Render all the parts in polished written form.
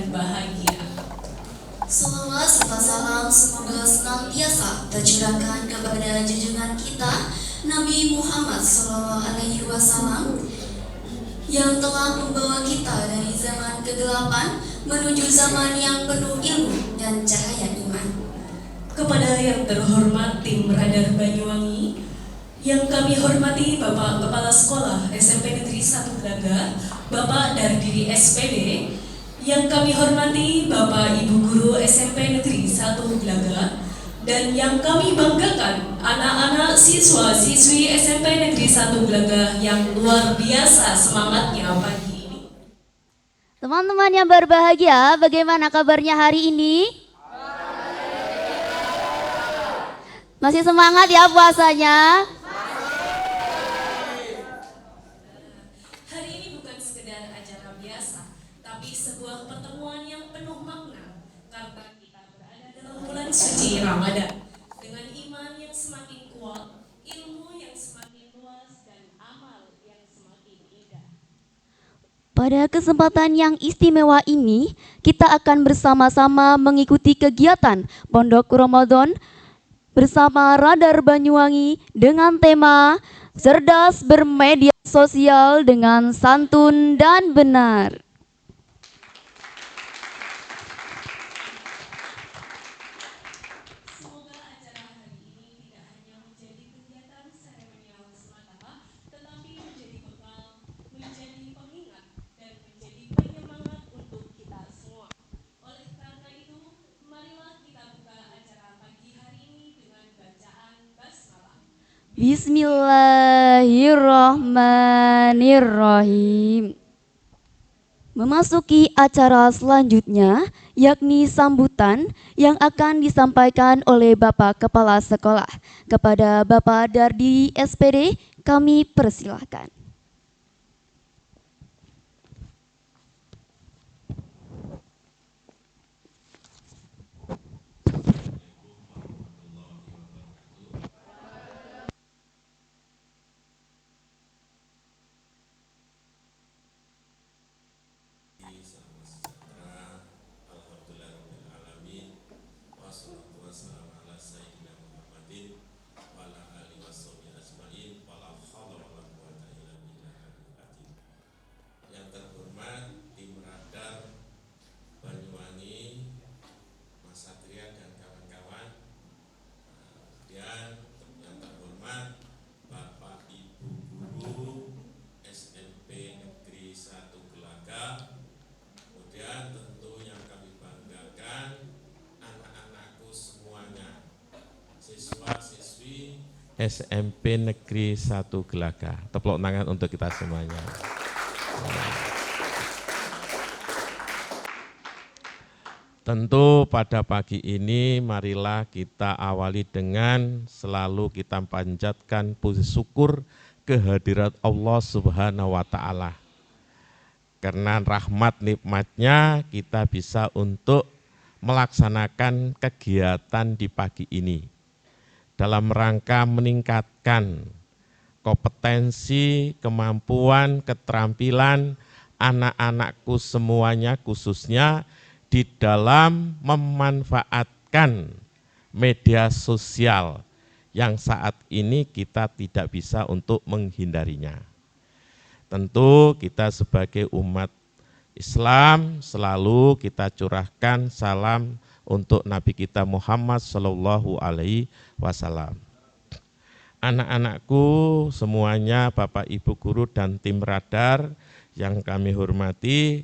Bahagia. Salawat serta salam semoga senantiasa tercurahkan kepada junjungan kita Nabi Muhammad SAW yang telah membawa kita dari zaman kegelapan menuju zaman yang penuh ilmu dan cahaya iman. Kepada yang terhormat tim Radar Banyuwangi, yang kami hormati Bapak Kepala Sekolah SMP Negeri 1 Glaga, Bapak Dardiri SPD, yang kami hormati Bapak Ibu Guru SMP Negeri 1 Glaga, dan yang kami banggakan anak-anak siswa-siswi SMP Negeri 1 Glagah yang luar biasa semangatnya pagi ini. Teman-teman yang berbahagia, bagaimana kabarnya hari ini? Masih semangat ya puasanya? Hari ini bukan sekedar acara biasa, tapi sebuah pertemuan yang penuh makna karena kita berada dalam bulan suci Ramadan. Dengan iman yang semakin kuat, ilmu yang semakin luas, dan amal yang semakin indah. Pada kesempatan yang istimewa ini, kita akan bersama-sama mengikuti kegiatan Pondok Ramadan bersama Radar Banyuwangi dengan tema Cerdas Bermedia Sosial dengan Santun dan Benar. Semoga acara hari ini tidak hanya menjadi kegiatan seremonial semata, tetapi menjadi bekal, menjadi pengingat, dan menjadi penyemangat untuk kita semua. Oleh karena itu, marilah kita buka acara pagi hari ini dengan bacaan basmalah. Bismillahirrahmanirrahim. Memasuki acara selanjutnya, yakni sambutan yang akan disampaikan oleh Bapak Kepala Sekolah. Kepada Bapak Dardi SPD, kami persilahkan. Yang terhormat tim Radar Banyuwangi, Mas Satria dan kawan-kawan, dan yang terhormat Bapak Ibu Guru SMP Negeri 1 Glagah, kemudian tentu yang kami banggakan anak-anakku semuanya, siswa-siswi SMP Negeri 1 Glagah. Tepuk tangan untuk kita semuanya. Tentu pada pagi ini marilah kita awali dengan selalu kita panjatkan puji syukur kehadirat Allah Subhanahu wa Ta'ala. Karena rahmat nikmatnya kita bisa untuk melaksanakan kegiatan di pagi ini dalam rangka meningkatkan kompetensi, kemampuan, keterampilan anak-anakku semuanya, khususnya di dalam memanfaatkan media sosial yang saat ini kita tidak bisa untuk menghindarinya. Tentu kita sebagai umat Islam selalu kita curahkan salam untuk Nabi kita Muhammad Shallallahu Alaihi Wasallam. Anak-anakku semuanya, Bapak Ibu Guru dan tim Radar yang kami hormati,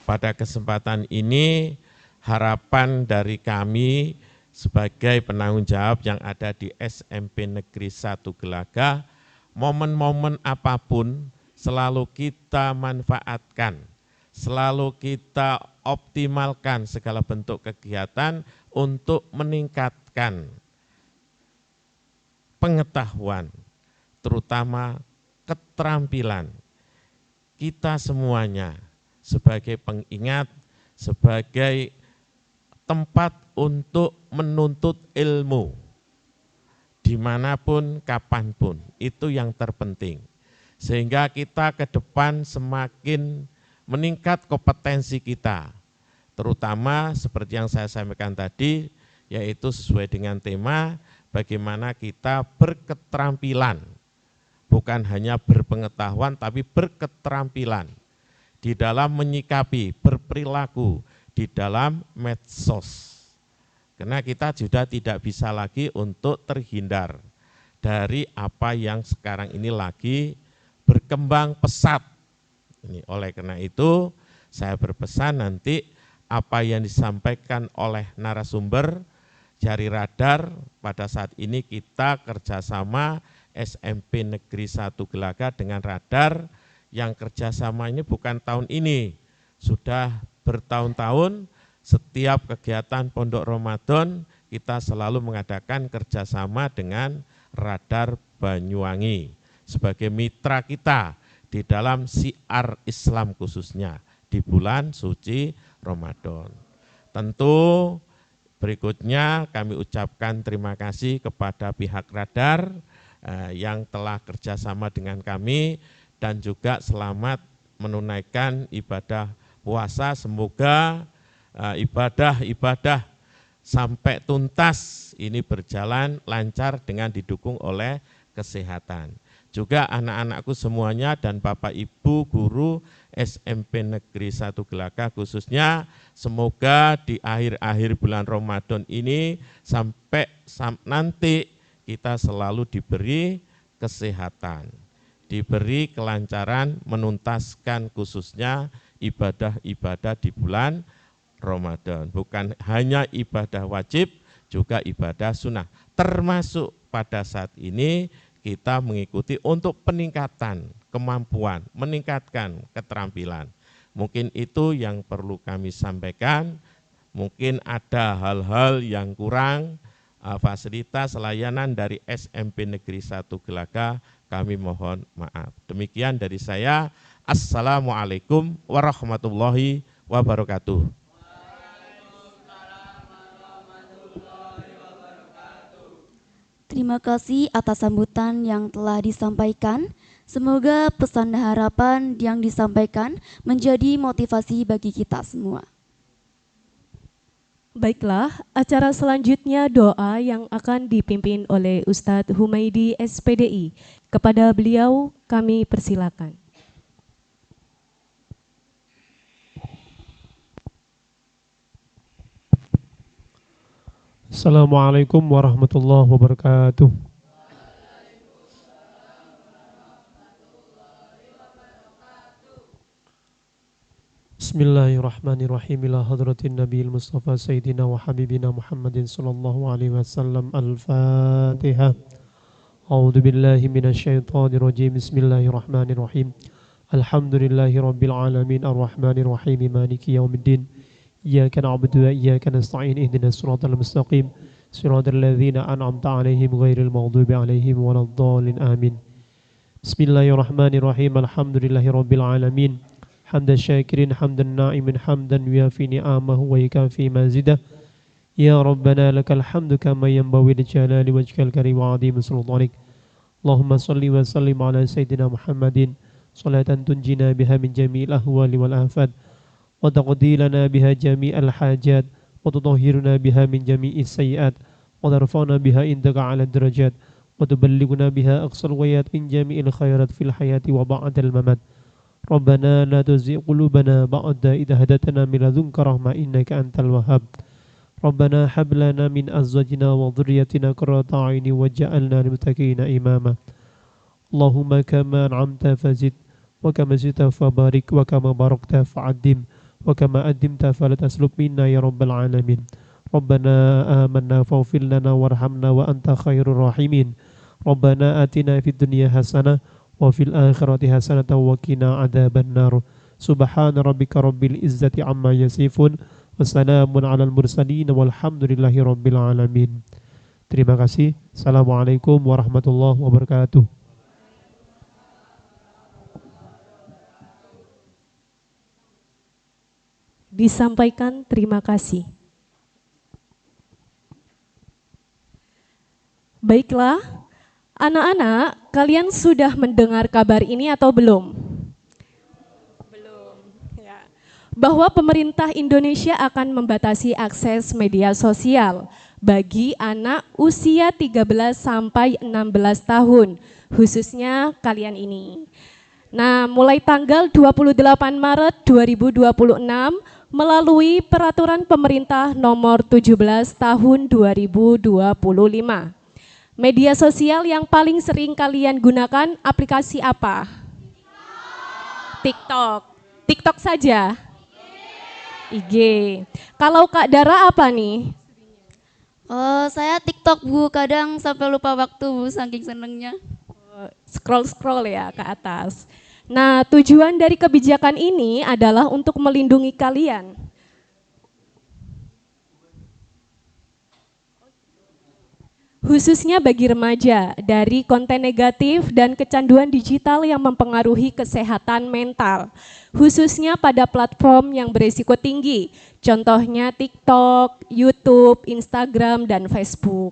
pada kesempatan ini harapan dari kami sebagai penanggung jawab yang ada di SMP Negeri 1 Glagah, momen-momen apapun selalu kita manfaatkan, selalu kita optimalkan segala bentuk kegiatan untuk meningkatkan pengetahuan, terutama keterampilan kita semuanya sebagai pengingat, sebagai tempat untuk menuntut ilmu dimanapun, kapanpun, itu yang terpenting. Sehingga kita ke depan semakin meningkat kompetensi kita, terutama seperti yang saya sampaikan tadi, yaitu sesuai dengan tema bagaimana kita berketerampilan, bukan hanya berpengetahuan tapi berketerampilan di dalam menyikapi, berperilaku di dalam medsos. Karena kita sudah tidak bisa lagi untuk terhindar dari apa yang sekarang ini lagi berkembang pesat. Ini oleh karena itu saya berpesan nanti apa yang disampaikan oleh narasumber Jari radar pada saat ini kita kerjasama SMP Negeri 1 Gelaga dengan radar yang kerjasama ini bukan tahun ini, sudah bertahun-tahun setiap kegiatan Pondok Ramadan kita selalu mengadakan kerjasama dengan radar Banyuwangi sebagai mitra kita di dalam syiar Islam khususnya di bulan suci Ramadan. Tentu berikutnya kami ucapkan terima kasih kepada pihak radar yang telah kerjasama dengan kami dan juga selamat menunaikan ibadah puasa. Semoga ibadah-ibadah sampai tuntas ini berjalan lancar dengan didukung oleh kesehatan. Juga anak-anakku semuanya dan Bapak Ibu guru SMP Negeri 1 Gelaga khususnya, semoga di akhir-akhir bulan Ramadan ini sampai nanti kita selalu diberi kesehatan, diberi kelancaran menuntaskan khususnya ibadah-ibadah di bulan Ramadan. Bukan hanya ibadah wajib, juga ibadah sunnah. Termasuk pada saat ini kita mengikuti untuk peningkatan kemampuan, meningkatkan keterampilan. Mungkin itu yang perlu kami sampaikan. Mungkin ada hal-hal yang kurang, fasilitas layanan dari SMP Negeri 1 Gelaga, kami mohon maaf. Demikian dari saya. Assalamualaikum warahmatullahi wabarakatuh. Terima kasih atas sambutan yang telah disampaikan. Semoga pesan dan harapan yang disampaikan menjadi motivasi bagi kita semua. Baiklah, acara selanjutnya doa yang akan dipimpin oleh Ustadz Humaidi SPDI. Kepada beliau kami persilakan. Assalamualaikum warahmatullahi wabarakatuh. Bismillahirrahmanirrahim. Ila hadratin Nabiil Mustafa Sayyidina wa Habibina Muhammadin sallallahu alaihi wasallam. Al-Fatihah. A'udzu billahi minasyaitonir rajim. Bismillahirrahmanirrahim. Alhamdulillahi rabbil alamin arrahmanir rahim maliki yaumiddin. إياك نعبد وإياك نستعين اهدنا الصراط المستقيم صراط الذين أنعمت عليهم غير المغضوب عليهم ولا الضالين آمين بسم الله الرحمن الرحيم الحمد لله رب العالمين حمد الشاكرين حمد الناعم حمدا يوافي نعمه ويكافي مزيده يا ربنا لك الحمد كما ينبغي لجلال وجهك الكريم وعظيم سلطانك اللهم صل وسلم على سيدنا محمد صلاة تنجينا بها من جميع الأهوال والآفات وتقضي لنا بها جميع الحاجات وتطهرنا بها من جميع السيئات وترفعنا بها عندك على الدرجات وتبلغنا بها أقصى الغايات من جميع الخيرات في الحياة وبعد الممات ربنا لا تزغ قلوبنا بعد إذ هديتنا من لدنك رحمة إنك أنت الوهاب ربنا هب لنا من أزواجنا وذريتنا قرة أعين واجعلنا للمتقين إماما اللهم كما أنعمت فزد وكما زدت فبارك وكما باركت فعدم وكما أدمت فلا تسلب منا يا رب العالمين ربنا آمنا فاغفر لنا وارحمنا وأنت خير الراحمين ربنا آتنا في الدنيا حسنة وفي الآخرة حسنة وقنا عذاب النار سبحان ربك رب العزة عما يصفون وسلام على المرسلين والحمد لله رب العالمين. Terima kasih. Assalamualaikum warahmatullahi wabarakatuh. Disampaikan terima kasih. Baiklah, anak-anak, kalian sudah mendengar kabar ini atau belum? Belum. Ya. Bahwa pemerintah Indonesia akan membatasi akses media sosial bagi anak usia 13 sampai 16 tahun, khususnya kalian ini. Nah, mulai tanggal 28 Maret 2026 melalui peraturan pemerintah nomor 17 tahun 2025. Media sosial yang paling sering kalian gunakan aplikasi apa? TikTok. TikTok saja? IG. Kalau Kak Dara apa nih? Oh, saya TikTok Bu, kadang sampai lupa waktu Bu, saking senengnya. Scroll-scroll ya ke atas. Nah, tujuan dari kebijakan ini adalah untuk melindungi kalian. Khususnya bagi remaja dari konten negatif dan kecanduan digital yang mempengaruhi kesehatan mental, khususnya pada platform yang berisiko tinggi, contohnya TikTok, YouTube, Instagram, dan Facebook.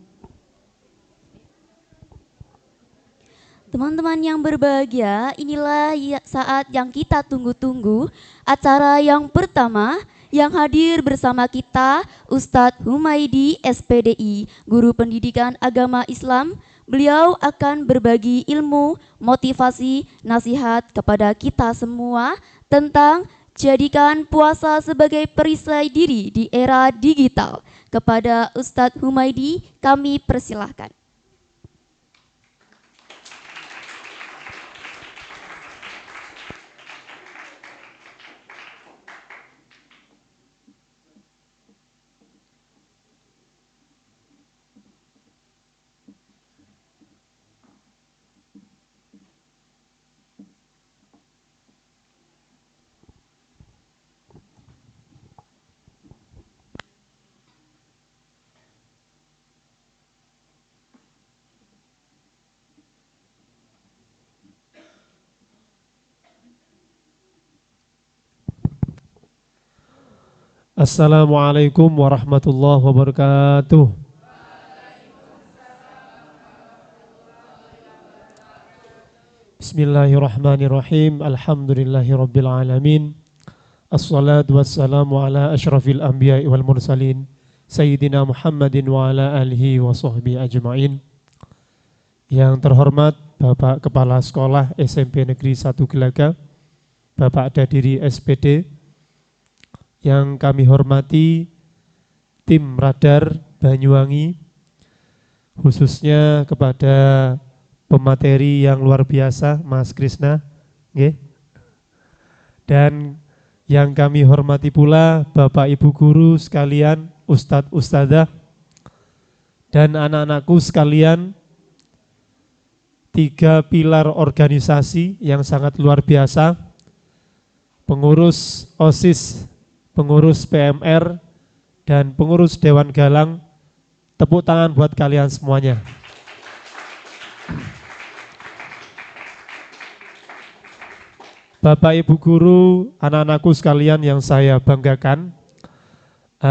Teman-teman yang berbahagia, inilah saat yang kita tunggu-tunggu. Acara yang pertama yang hadir bersama kita Ustadz Humaydi SPDI, Guru Pendidikan Agama Islam. Beliau akan berbagi ilmu, motivasi, nasihat kepada kita semua tentang jadikan puasa sebagai perisai diri di era digital. Kepada Ustadz Humaydi kami persilahkan. Assalamualaikum warahmatullahi wabarakatuh. Bismillahirrahmanirrahim. Alhamdulillahirabbil alamin. Assalatu wassalamu ala asyrafil anbiya'i wal mursalin Sayyidina Muhammadin wa ala alihi wa sahbihi ajma'in. Yang terhormat Bapak Kepala Sekolah SMP Negeri 1 Gelaga, Bapak Dadiri SPD, yang kami hormati tim Radar Banyuwangi, khususnya kepada pemateri yang luar biasa Mas Krisna, dan yang kami hormati pula Bapak Ibu Guru sekalian, Ustadz Ustadzah, dan anak-anakku sekalian, 3 pilar organisasi yang sangat luar biasa, pengurus OSIS, pengurus PMR, dan pengurus Dewan Galang. Tepuk tangan buat kalian semuanya. Bapak Ibu Guru, anak-anakku sekalian yang saya banggakan,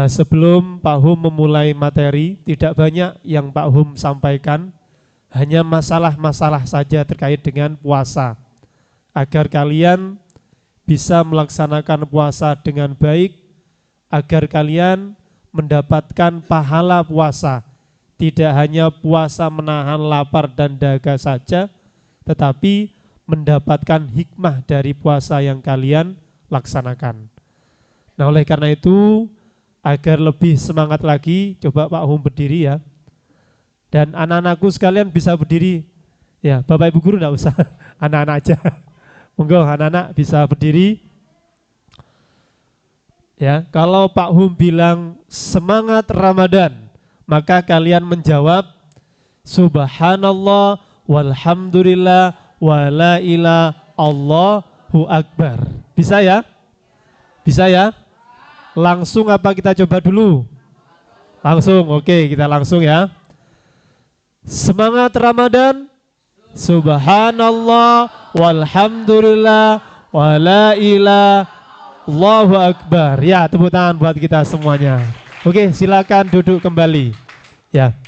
sebelum Pak Hum memulai materi, tidak banyak yang Pak Hum sampaikan, hanya masalah-masalah saja terkait dengan puasa, agar kalian bisa melaksanakan puasa dengan baik, agar kalian mendapatkan pahala puasa. Tidak hanya puasa menahan lapar dan dahaga saja, tetapi mendapatkan hikmah dari puasa yang kalian laksanakan. Nah, oleh karena itu, agar lebih semangat lagi, coba Pak Hum berdiri ya. Dan anak-anakku sekalian bisa berdiri. Ya, Bapak Ibu Guru enggak usah, anak-anak aja. Monggo anak-anak bisa berdiri. Ya, kalau Pak Hum bilang semangat Ramadan, maka kalian menjawab Subhanallah walhamdulillah wala ilaha Allahu akbar. Bisa ya? Bisa ya? Langsung apa kita coba dulu? Langsung, oke, kita langsung ya. Semangat Ramadan. Subhanallah walhamdulillah wala ilaha Allahu akbar. Ya, tepuk tangan buat kita semuanya. Oke, silakan duduk kembali. Ya.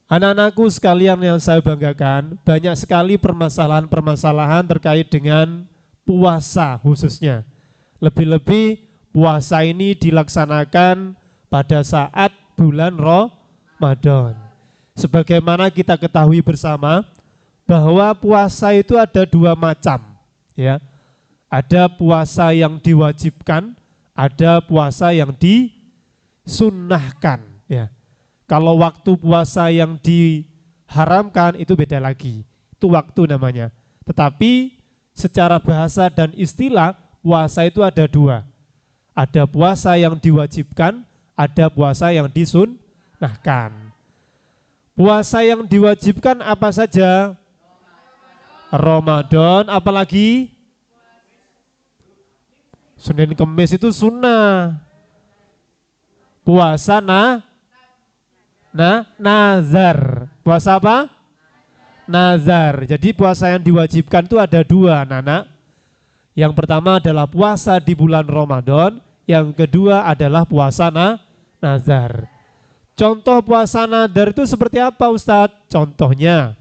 Anak-anakku sekalian yang saya banggakan, banyak sekali permasalahan-permasalahan terkait dengan puasa khususnya. Lebih-lebih puasa ini dilaksanakan pada saat bulan Ramadan. Sebagaimana kita ketahui bersama bahwa puasa itu ada 2 macam, ya. Ada puasa yang diwajibkan, ada puasa yang disunnahkan, ya. Kalau waktu puasa yang diharamkan itu beda lagi, itu waktu namanya. Tetapi secara bahasa dan istilah puasa itu ada 2. Ada puasa yang diwajibkan, ada puasa yang disunnahkan. Puasa yang diwajibkan apa saja? Ramadan, apalagi? Senin Kemis itu sunnah. Puasa nazar. Puasa apa? Nazar. Jadi puasa yang diwajibkan itu ada dua, anak-anak. Yang pertama adalah puasa di bulan Ramadan, yang kedua adalah puasa nazar. Contoh puasa nazar itu seperti apa, Ustadz? Contohnya,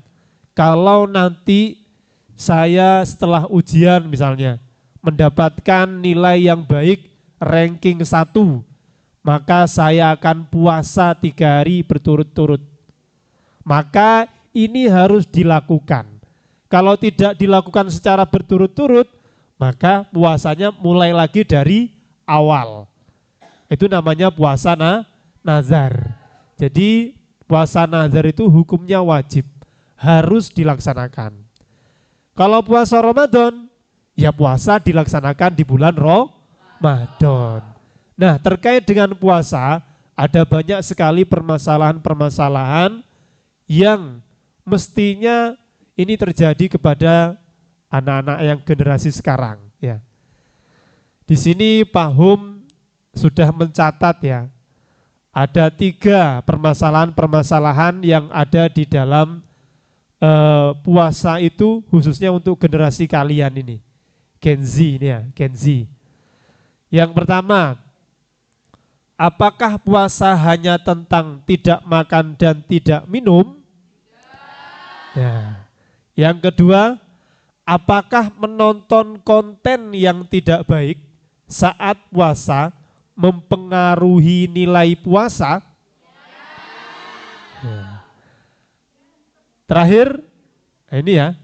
kalau nanti saya setelah ujian misalnya mendapatkan nilai yang baik, ranking 1, maka saya akan puasa 3 hari berturut-turut. Maka ini harus dilakukan. Kalau tidak dilakukan secara berturut-turut, maka puasanya mulai lagi dari awal. Itu namanya puasa nazar. Jadi puasa nazar itu hukumnya wajib, harus dilaksanakan. Kalau puasa Ramadan, ya puasa dilaksanakan di bulan Ramadan. Nah, terkait dengan puasa, ada banyak sekali permasalahan-permasalahan yang mestinya ini terjadi kepada anak-anak yang generasi sekarang. Ya. Di sini Pak Hum sudah mencatat ya, ada 3 permasalahan-permasalahan yang ada di dalam puasa itu khususnya untuk generasi kalian ini, Gen Z ini ya, Gen Z. Yang pertama, apakah puasa hanya tentang tidak makan dan tidak minum? Ya. Yang kedua, apakah menonton konten yang tidak baik saat puasa mempengaruhi nilai puasa? Ya. Terakhir, ini ya,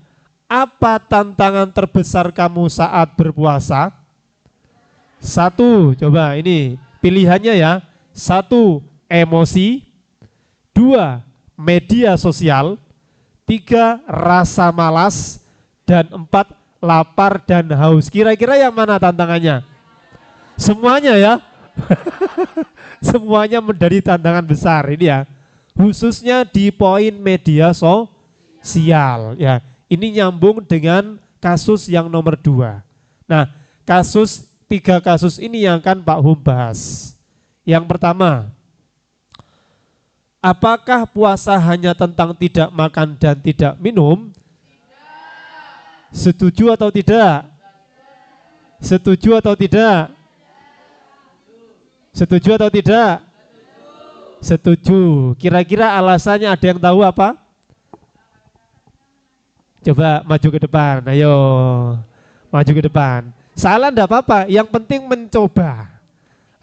apa tantangan terbesar kamu saat berpuasa? 1, coba ini pilihannya ya. 1, emosi. 2, media sosial. 3, rasa malas. Dan 4, lapar dan haus. Kira-kira yang mana tantangannya? Semuanya ya. Semuanya menjadi tantangan besar ini ya. Khususnya di poin media sosial ya. Ini nyambung dengan kasus yang nomor 2. Nah, 3 kasus ini yang akan Pak Hum bahas. Yang pertama, apakah puasa hanya tentang tidak makan dan tidak minum? Setuju atau tidak? Setuju atau tidak? Setuju atau tidak? Setuju. Kira-kira alasannya ada yang tahu apa? Coba maju ke depan, ayo. Maju ke depan. Salah enggak apa-apa, yang penting mencoba.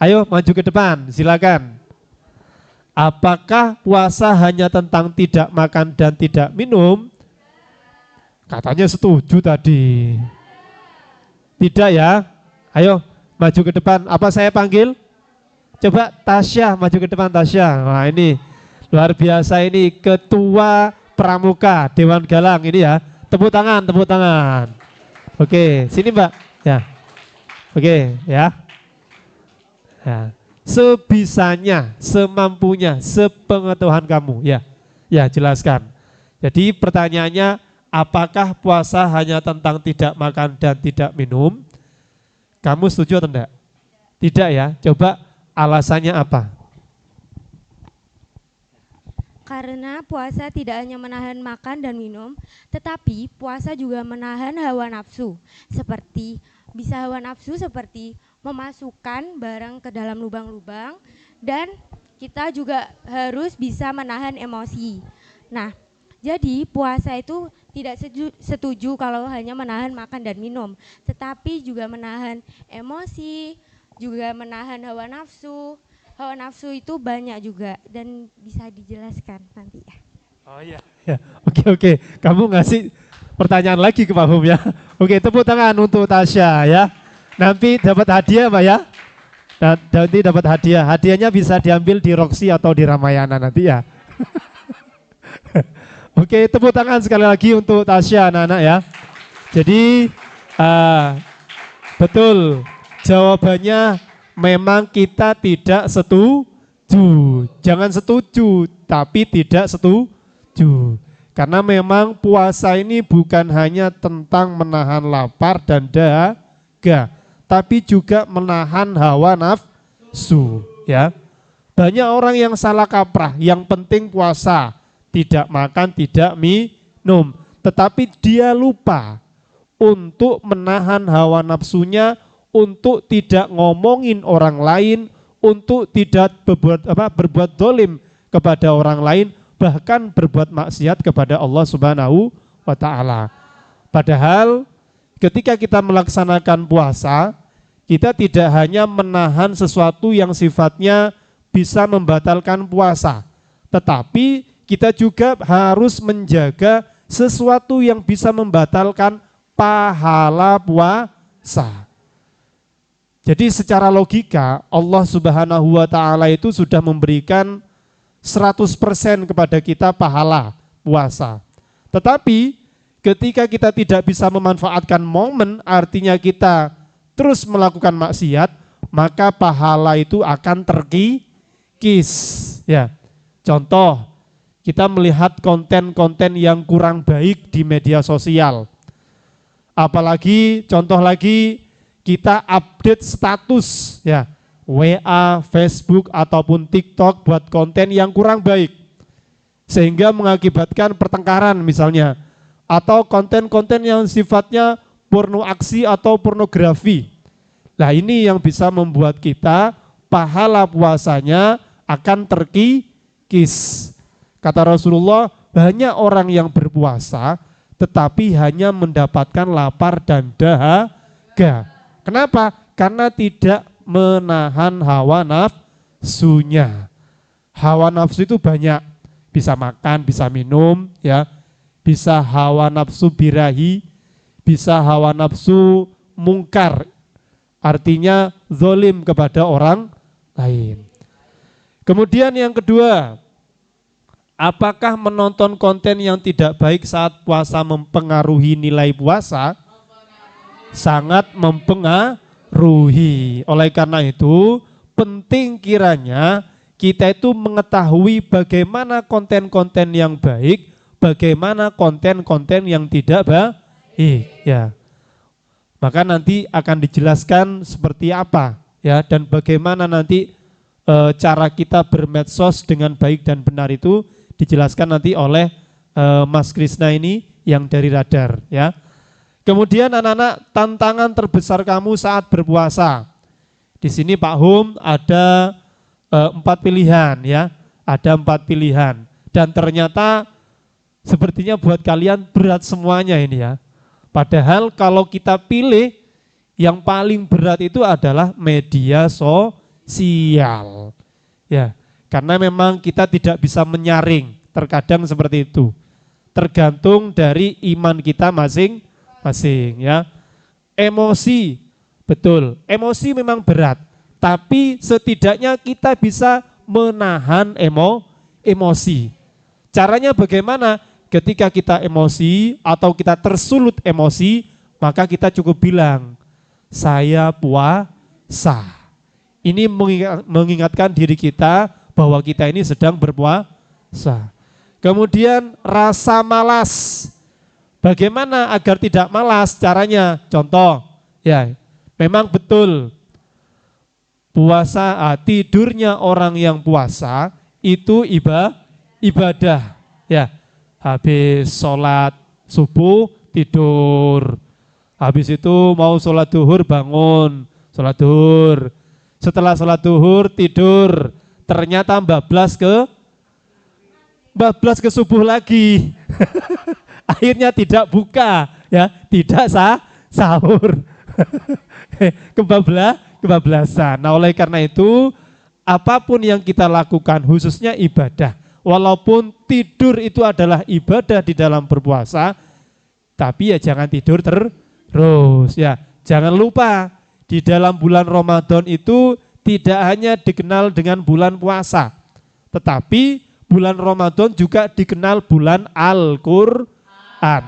Ayo maju ke depan, silakan. Apakah puasa hanya tentang tidak makan dan tidak minum? Katanya setuju tadi. Tidak ya? Ayo maju ke depan. Apa saya panggil? Coba Tasya, maju ke depan Tasya. Wah ini luar biasa ini Ketua Pramuka Dewan Galang ini ya. Tepuk tangan, tepuk tangan. Oke, sini Mbak. Ya. Oke, ya. Ya. Sebisanya, semampunya, sepengetahuan kamu, ya. Ya, jelaskan. Jadi pertanyaannya, apakah puasa hanya tentang tidak makan dan tidak minum? Kamu setuju atau enggak? Tidak ya. Coba alasannya apa? Karena puasa tidak hanya menahan makan dan minum, tetapi puasa juga menahan hawa nafsu. Hawa nafsu seperti memasukkan barang ke dalam lubang-lubang, dan kita juga harus bisa menahan emosi. Nah, jadi puasa itu tidak setuju kalau hanya menahan makan dan minum, tetapi juga menahan emosi, juga menahan hawa nafsu. Hawa nafsu itu banyak juga dan bisa dijelaskan nanti ya. Oh iya, ya. Oke. Kamu ngasih pertanyaan lagi ke Pak Hum ya. Oke, tepuk tangan untuk Tasya ya. Nanti dapat hadiah Mbak ya. Nanti dapat hadiah. Hadiahnya bisa diambil di Roxy atau di Ramayana nanti ya. Oke, tepuk tangan sekali lagi untuk Tasya anak-anak ya. Jadi betul jawabannya memang kita tidak Jangan setuju, tapi tidak setuju. Karena memang puasa ini bukan hanya tentang menahan lapar dan dahaga, tapi juga menahan hawa nafsu, ya. Banyak orang yang salah kaprah, yang penting puasa, tidak makan, tidak minum, tetapi dia lupa untuk menahan hawa nafsunya, untuk tidak ngomongin orang lain, untuk tidak berbuat dolim kepada orang lain, bahkan berbuat maksiat kepada Allah Subhanahu wa Ta'ala. Padahal ketika kita melaksanakan puasa, kita tidak hanya menahan sesuatu yang sifatnya bisa membatalkan puasa, tetapi kita juga harus menjaga sesuatu yang bisa membatalkan pahala puasa. Jadi secara logika Allah Subhanahu wa Ta'ala itu sudah memberikan 100% kepada kita pahala puasa. Tetapi ketika kita tidak bisa memanfaatkan momen, artinya kita terus melakukan maksiat, maka pahala itu akan terkikis. Ya. Contoh, kita melihat konten-konten yang kurang baik di media sosial. Apalagi contoh lagi, kita update status, ya, WA, Facebook, ataupun TikTok buat konten yang kurang baik, sehingga mengakibatkan pertengkaran misalnya, atau konten-konten yang sifatnya porno aksi atau pornografi. Nah ini yang bisa membuat kita pahala puasanya akan terkikis. Kata Rasulullah, banyak orang yang berpuasa tetapi hanya mendapatkan lapar dan dahaga. Kenapa? Karena tidak menahan hawa nafsunya. Hawa nafsu itu banyak, bisa makan, bisa minum, ya, bisa hawa nafsu birahi, bisa hawa nafsu mungkar, artinya zalim kepada orang lain. Kemudian yang kedua, apakah menonton konten yang tidak baik saat puasa mempengaruhi nilai puasa? Sangat mempengaruhi. Oleh karena itu, penting kiranya kita itu mengetahui bagaimana konten-konten yang baik, bagaimana konten-konten yang tidak baik, ya. Maka nanti akan dijelaskan seperti apa, ya, dan bagaimana nanti cara kita bermedsos dengan baik dan benar itu dijelaskan nanti oleh Mas Krisna ini yang dari Radar, ya. Kemudian anak-anak, tantangan terbesar kamu saat berpuasa. Di sini Pak Hum ada 4 pilihan, ya, ada 4 pilihan, dan ternyata sepertinya buat kalian berat semuanya ini, ya. Padahal kalau kita pilih yang paling berat itu adalah media sosial, ya, karena memang kita tidak bisa menyaring, terkadang seperti itu, tergantung dari iman kita masing-masing, ya. Emosi, betul, emosi memang berat, tapi setidaknya kita bisa menahan emosi. Caranya bagaimana? Ketika kita emosi atau kita tersulut emosi, maka kita cukup bilang, saya puasa. Ini mengingatkan diri kita bahwa kita ini sedang berpuasa. Kemudian rasa malas. Bagaimana agar tidak malas? Caranya, contoh, ya, memang betul puasa, tidurnya orang yang puasa itu ibadah, ya. Habis sholat subuh tidur, habis itu mau sholat duhur bangun, sholat duhur, setelah sholat duhur tidur, ternyata bablas ke subuh lagi. Akhirnya tidak buka, ya, tidak sahur. Kebablasan. Nah, oleh karena itu apapun yang kita lakukan khususnya ibadah, walaupun tidur itu adalah ibadah di dalam berpuasa, tapi ya jangan tidur terus, ya. Jangan lupa di dalam bulan Ramadan itu tidak hanya dikenal dengan bulan puasa, tetapi bulan Ramadan juga dikenal bulan Al-Qur'an,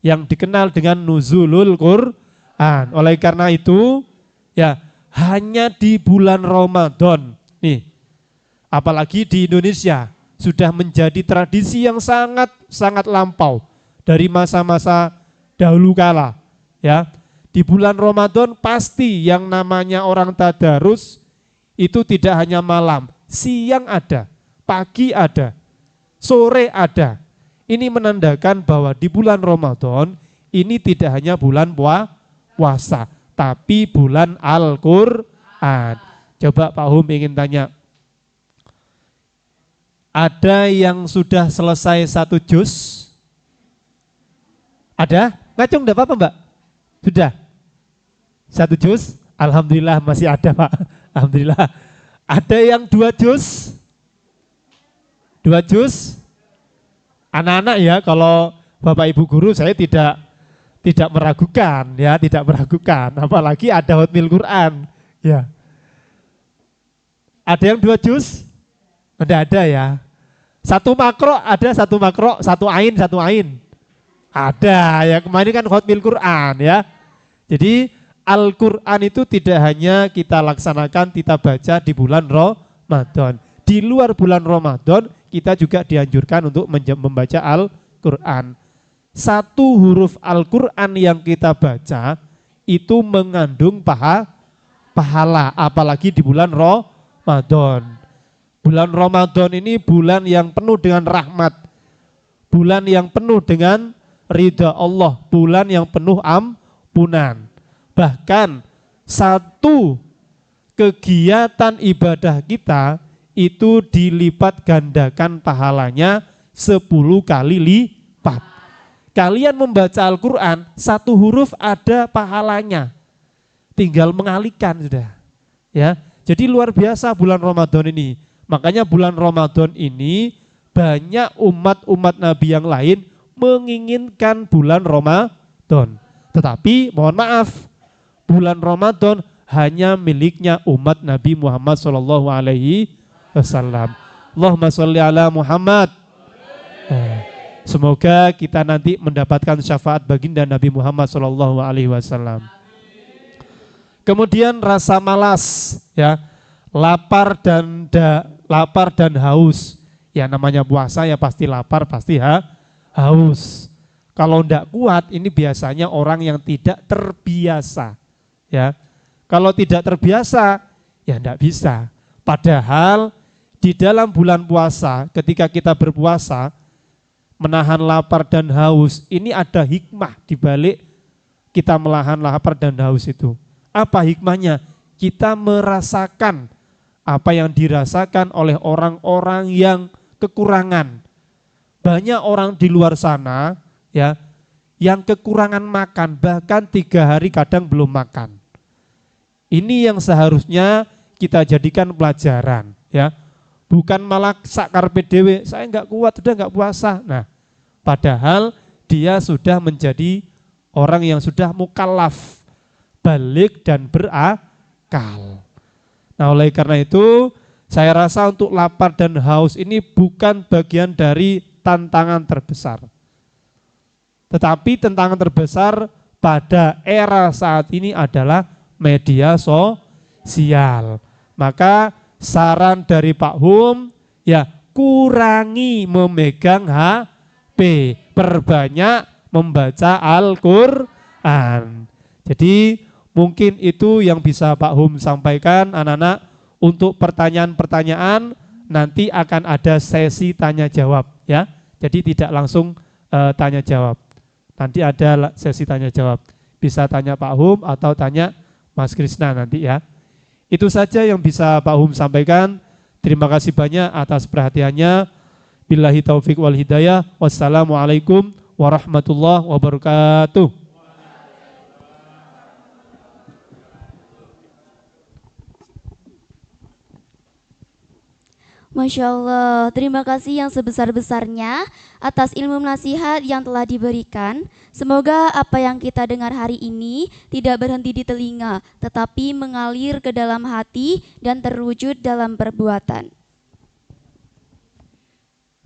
yang dikenal dengan nuzulul Qur'an. Oleh karena itu, ya, hanya di bulan Ramadan nih Apalagi di Indonesia sudah menjadi tradisi yang sangat lampau dari masa-masa dahulu kala, ya. Di bulan Ramadan pasti yang namanya orang tadarus itu tidak hanya malam, siang ada, pagi ada, sore ada. Ini menandakan bahwa di bulan Ramadan ini tidak hanya bulan puasa, tapi bulan Al-Qur'an. Coba Pak Hum ingin tanya, ada yang sudah selesai 1 juz? Ada? Ngacung enggak apa-apa Mbak? Sudah? 1 juz? Alhamdulillah masih ada Pak. Alhamdulillah. Ada yang 2 juz? 2 juz? Anak-anak ya, kalau Bapak Ibu guru saya tidak meragukan ya, tidak meragukan. Apalagi ada hotmil Quran ya. Ada yang 2 juz? Tidak ada ya. 1 makro ada, 1 makro, 1 ain, 1 ain. Ada ya, kemarin kan hotmil Quran ya. Jadi Al-Quran itu tidak hanya kita laksanakan, kita baca di bulan Ramadan. Di luar bulan Ramadan kita juga dianjurkan untuk membaca Al-Quran. 1 huruf Al-Quran yang kita baca itu mengandung pahala, apalagi di bulan Ramadan. Bulan Ramadan ini bulan yang penuh dengan rahmat, bulan yang penuh dengan ridha Allah, bulan yang penuh ampunan. Bahkan 1 kegiatan ibadah kita itu dilipat gandakan pahalanya 10 kali lipat. Kalian membaca Al-Quran, 1 huruf ada pahalanya, tinggal mengalihkan sudah. Ya, jadi luar biasa bulan Ramadan ini. Makanya bulan Ramadan ini banyak umat Nabi yang lain menginginkan bulan Ramadan. Tetapi mohon maaf, bulan Ramadan hanya miliknya umat Nabi Muhammad SAW. Allahumma sholli ala Muhammad. Semoga kita nanti mendapatkan syafaat baginda Nabi Muhammad SAW. Kemudian rasa malas, ya, lapar dan haus. Ya namanya puasa ya pasti lapar, pasti haus. Kalau tidak kuat ini biasanya orang yang tidak terbiasa. Ya, kalau tidak terbiasa ya tidak bisa. Padahal di dalam bulan puasa ketika kita berpuasa menahan lapar dan haus ini ada hikmah di balik kita menahan lapar dan haus itu. Apa hikmahnya? Kita merasakan apa yang dirasakan oleh orang-orang yang kekurangan. Banyak orang di luar sana ya yang kekurangan makan, bahkan 3 hari kadang belum makan. Ini yang seharusnya kita jadikan pelajaran ya. Bukan malah sakar PDW, saya enggak kuat, sudah enggak puasa. Nah, padahal dia sudah menjadi orang yang sudah mukallaf, balik dan berakal. Nah, oleh karena itu saya rasa untuk lapar dan haus ini bukan bagian dari tantangan terbesar. Tetapi tantangan terbesar pada era saat ini adalah media sosial. Maka saran dari Pak Hum, ya kurangi memegang HP, perbanyak membaca Al-Quran. Jadi mungkin itu yang bisa Pak Hum sampaikan anak-anak. Untuk pertanyaan-pertanyaan nanti akan ada sesi tanya jawab ya. Jadi tidak langsung tanya jawab. Nanti ada sesi tanya jawab. Bisa tanya Pak Hum atau tanya Mas Krisna nanti ya. Itu saja yang bisa Pak Hum sampaikan. Terima kasih banyak atas perhatiannya. Billahi taufik wal hidayah. Wassalamualaikum warahmatullahi wabarakatuh. Masya Allah, terima kasih yang sebesar-besarnya atas ilmu nasihat yang telah diberikan. Semoga apa yang kita dengar hari ini tidak berhenti di telinga, tetapi mengalir ke dalam hati dan terwujud dalam perbuatan.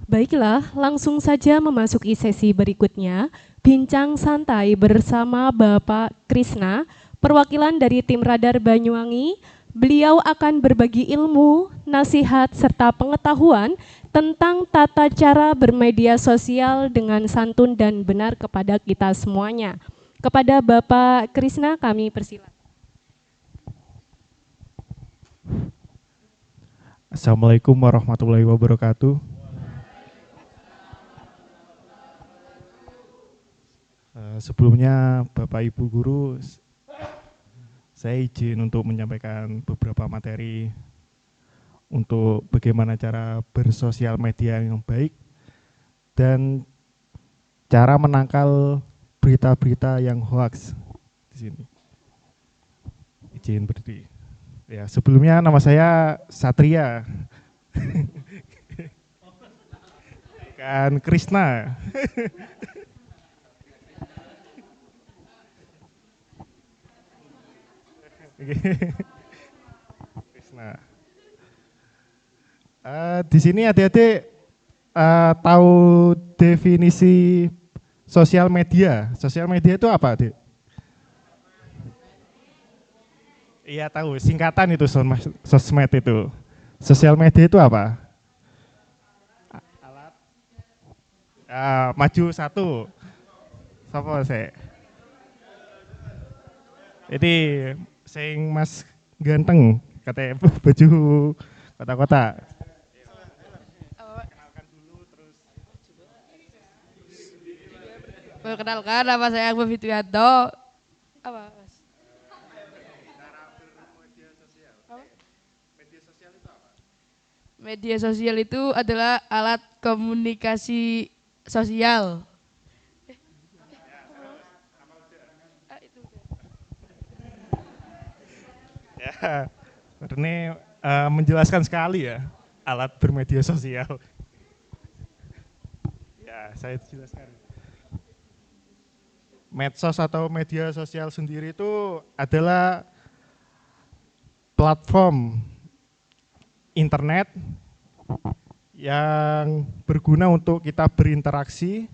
Baiklah, langsung saja memasuki sesi berikutnya, bincang santai bersama Bapak Krisna, perwakilan dari tim Radar Banyuwangi, Beliau akan berbagi ilmu, nasihat, serta pengetahuan tentang tata cara bermedia sosial dengan santun dan benar kepada kita semuanya. Kepada Bapak Krisna kami persilakan. Assalamualaikum warahmatullahi wabarakatuh. Sebelumnya Bapak Ibu Guru, saya izin untuk menyampaikan beberapa materi untuk bagaimana cara bersosial media yang baik dan cara menangkal berita-berita yang hoax di sini. Izin berdiri. Ya, sebelumnya nama saya Satria. Kan Krisna. Krisna. Di sini adik-adik tahu definisi sosial media. Sosial media itu apa, Adik? Iya tahu, singkatan itu sosmed itu. Sosial media itu apa? Alat. Maju satu. Sapa sih? Ini sing Mas ganteng, katanya baju kota-kota. Perkenalkan, nama saya Akbar Fitrianto. Apa, Mas? Media sosial itu adalah alat komunikasi sosial. Ya, ini menjelaskan sekali ya alat bermedia sosial. Ya, saya jelaskan. Medsos atau media sosial sendiri itu adalah platform internet yang berguna untuk kita berinteraksi,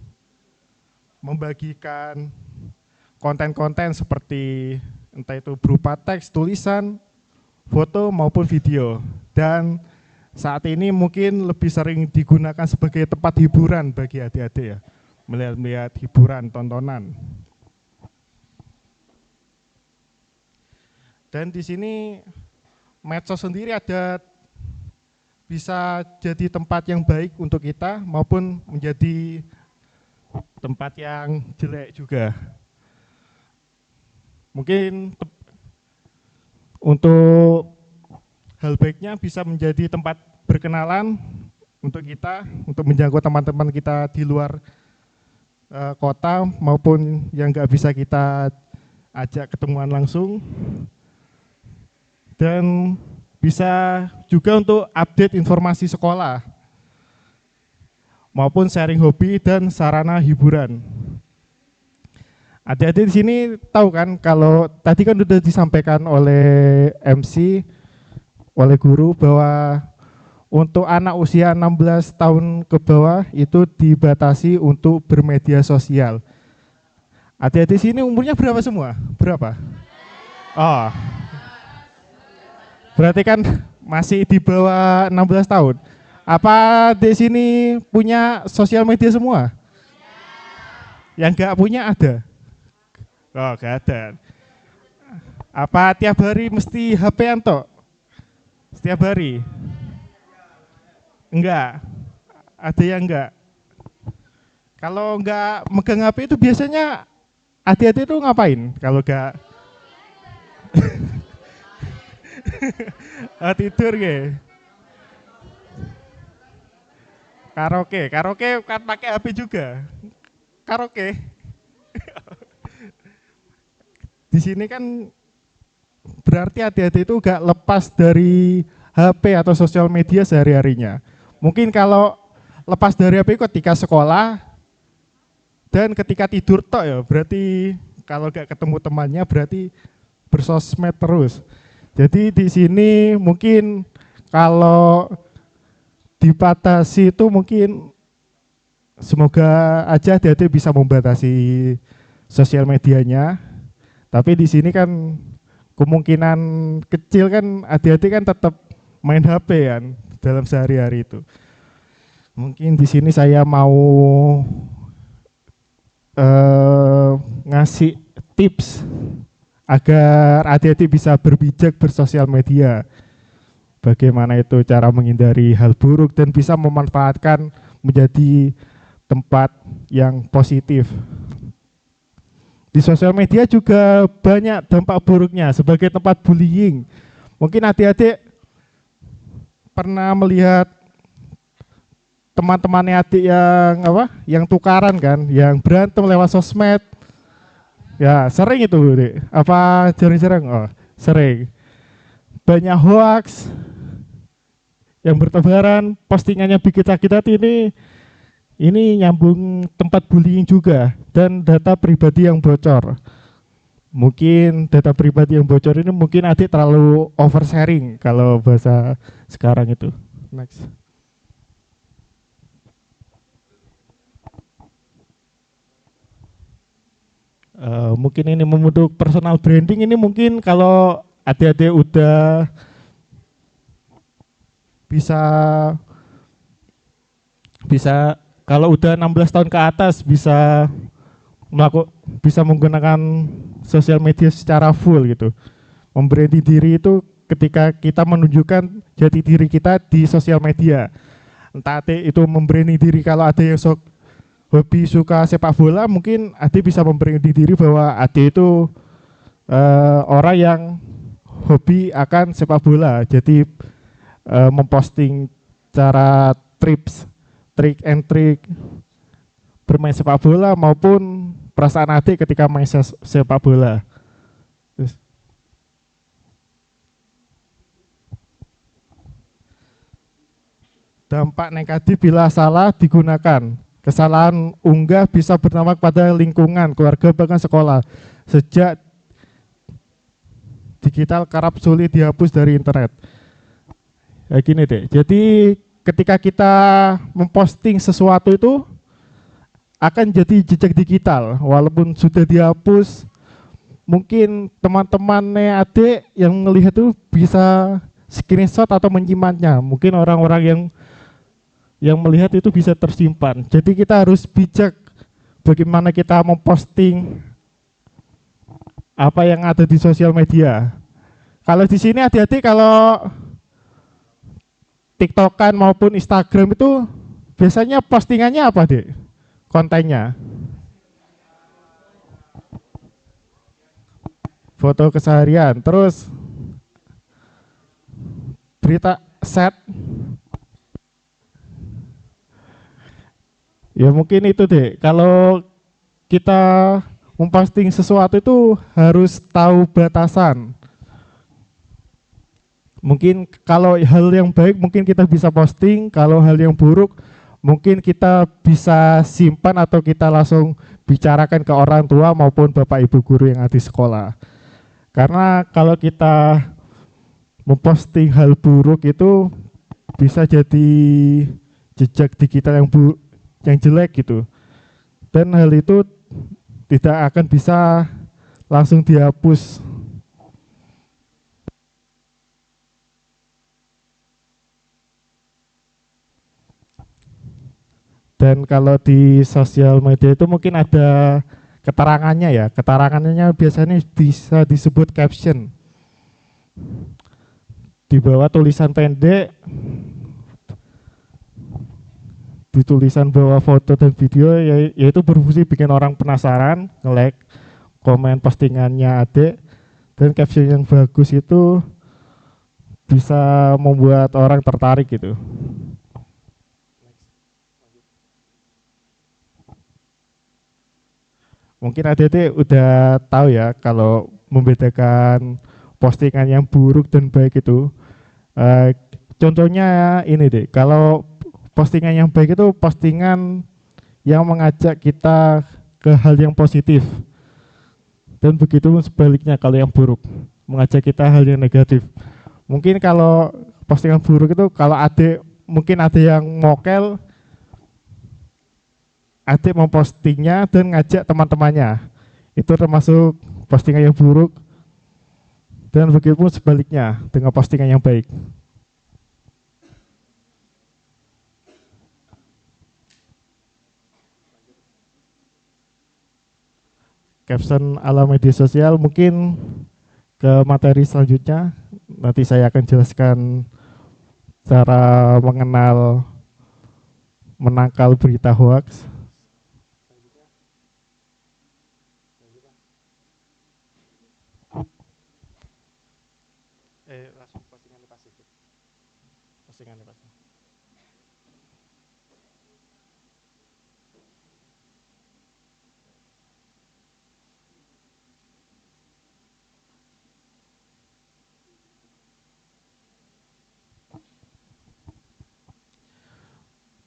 membagikan konten-konten seperti entah itu berupa teks, tulisan, foto maupun video. Dan saat ini mungkin lebih sering digunakan sebagai tempat hiburan bagi adik-adik ya, melihat hiburan, tontonan. Dan di sini medsos sendiri bisa jadi tempat yang baik untuk kita maupun menjadi tempat yang jelek juga. Mungkin untuk hal baiknya bisa menjadi tempat berkenalan untuk kita, untuk menjangkau teman-teman kita di luar kota maupun yang nggak bisa kita ajak ketemuan langsung. Dan bisa juga untuk update informasi sekolah maupun sharing hobi dan sarana hiburan. Adik-adik di sini tahu kan kalau tadi kan sudah disampaikan oleh MC, oleh guru bahwa untuk anak usia 16 tahun ke bawah itu dibatasi untuk bermedia sosial. Adik-adik di sini umurnya berapa semua? Berapa? Oh. Berarti kan masih di bawah 16 tahun. Apa di sini punya sosial media semua? Yang enggak punya ada? Oh, enggak ada. Apa tiap hari mesti HP-an tok? Setiap hari? Enggak. Ada yang enggak? Kalau enggak megang HP itu biasanya adik-adik itu ngapain? Kalau enggak tidur ke? Karaoke kan pakai HP juga. Karaoke. Di sini kan berarti adik-adik itu gak lepas dari HP atau sosial media sehari-harinya. Mungkin kalau lepas dari HP ketika sekolah dan ketika tidur tok ya, berarti kalau gak ketemu temannya berarti bersosmed terus. Jadi di sini mungkin kalau dibatasi itu mungkin semoga aja adik-adik bisa membatasi sosial medianya. Tapi di sini kan kemungkinan kecil kan adik-adik kan tetap main HP kan dalam sehari-hari itu. Mungkin di sini saya mau ngasih tips agar adik-adik bisa berbijak bersosial media. Bagaimana itu cara menghindari hal buruk dan bisa memanfaatkan menjadi tempat yang positif. Di sosial media juga banyak dampak buruknya sebagai tempat bullying. Mungkin adik-adik pernah melihat teman-temannya adik yang tukaran kan, yang berantem lewat sosmed. Ya, sering itu, Dik. Apa jarang-jarang? Oh, sering. Banyak hoax yang bertebaran, postingannya bikin sakit hati ini nyambung tempat bullying juga dan data pribadi yang bocor. Mungkin data pribadi yang bocor ini mungkin adik terlalu oversharing kalau bahasa sekarang itu. Next. Mungkin ini membentuk personal branding ini mungkin kalau adik-adik udah bisa kalau udah 16 tahun ke atas bisa menggunakan sosial media secara full gitu. Membranding diri itu ketika kita menunjukkan jati diri kita di sosial media. Entah adik itu membranding diri kalau ada yang hobi suka sepak bola, mungkin adik bisa membranding diri bahwa adik itu orang yang hobi akan sepak bola. Jadi memposting cara trik and trik bermain sepak bola maupun perasaan adik ketika main sepak bola. Dampak negatif bila salah digunakan. Kesalahan unggah bisa berdampak pada lingkungan, keluarga, bahkan sekolah. Sejak digital kerap sulit dihapus dari internet. Ya gini deh, jadi ketika kita memposting sesuatu itu akan jadi jejak digital. Walaupun sudah dihapus, mungkin teman-temannya adik yang melihat itu bisa screenshot atau menyimpannya. Mungkin orang-orang yang melihat itu bisa tersimpan. Jadi kita harus bijak bagaimana kita memposting apa yang ada di sosial media. Kalau di sini adik-adik kalau TikTokan maupun Instagram itu biasanya postingannya apa, Dik? Kontennya? Foto keseharian, terus berita set. Ya mungkin itu deh, kalau kita memposting sesuatu itu harus tahu batasan. Mungkin kalau hal yang baik mungkin kita bisa posting, kalau hal yang buruk mungkin kita bisa simpan atau kita langsung bicarakan ke orang tua maupun bapak ibu guru yang ada di sekolah. Karena kalau kita memposting hal buruk itu bisa jadi jejak digital yang jelek gitu, dan hal itu tidak akan bisa langsung dihapus. Dan kalau di sosial media itu mungkin ada keterangannya ya, keterangannya biasanya bisa disebut caption. Di bawah tulisan pendek, di tulisan bawah foto dan video yaitu berfungsi bikin orang penasaran, nge-like komen postingannya adik, dan caption yang bagus itu bisa membuat orang tertarik gitu. Mungkin adik-adik udah tahu ya kalau membedakan postingan yang buruk dan baik itu. Contohnya ini deh, kalau postingan yang baik itu postingan yang mengajak kita ke hal yang positif. Dan begitu sebaliknya kalau yang buruk, mengajak kita hal yang negatif. Mungkin kalau postingan buruk itu kalau adik, mungkin ada yang mokel, adik mempostingnya dan ngajak teman-temannya. Itu termasuk postingan yang buruk. Dan begitu sebaliknya dengan postingan yang baik. Caption ala media sosial mungkin ke materi selanjutnya. Nanti saya akan jelaskan cara menangkal berita hoax. Langsung postingan lepas itu. Postingan lepas.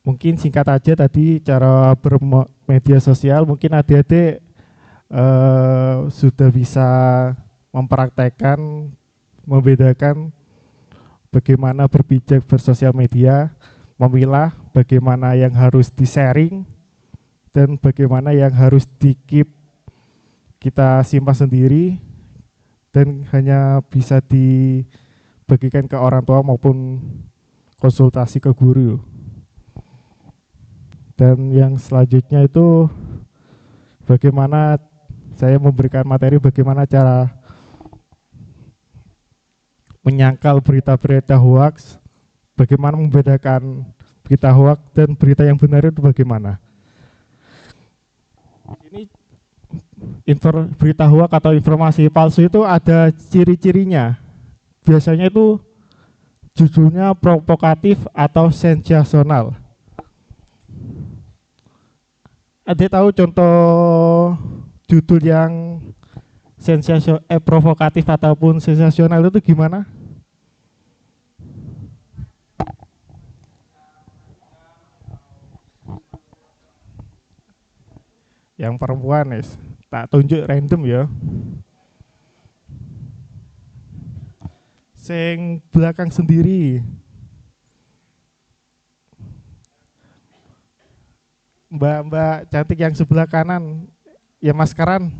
Mungkin singkat aja tadi cara bermedia sosial, mungkin adik-adik sudah bisa mempraktekkan, membedakan bagaimana berbijak bersosial media, memilah bagaimana yang harus di-sharing dan bagaimana yang harus di-keep kita simpan sendiri dan hanya bisa dibagikan ke orang tua maupun konsultasi ke guru. Dan yang selanjutnya itu bagaimana saya memberikan materi bagaimana cara menyangkal berita-berita hoax, bagaimana membedakan berita hoax dan berita yang benar itu bagaimana. Ini berita hoax atau informasi palsu itu ada ciri-cirinya. Biasanya itu judulnya provokatif atau sensasional. Ada tahu contoh judul yang provokatif ataupun sensasional itu gimana? Yang perempuan tak tunjuk random ya. Sing belakang sendiri. Mbak cantik yang sebelah kanan, ya maskeran.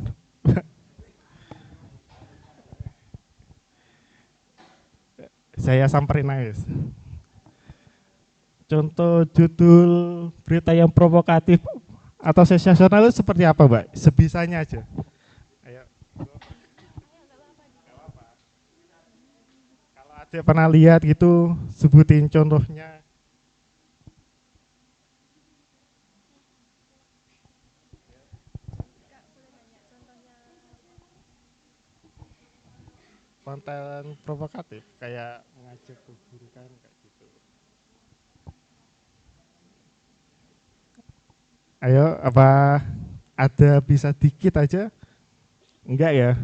Saya samperin aja. Contoh judul berita yang provokatif atau sensasional itu seperti apa, Mbak? Sebisanya aja. Ayo. Kalau ada pernah lihat gitu, sebutin contohnya. Konten provokatif kayak mengajak keburukan kayak gitu. Ayo, apa ada bisa dikit aja? Enggak ya?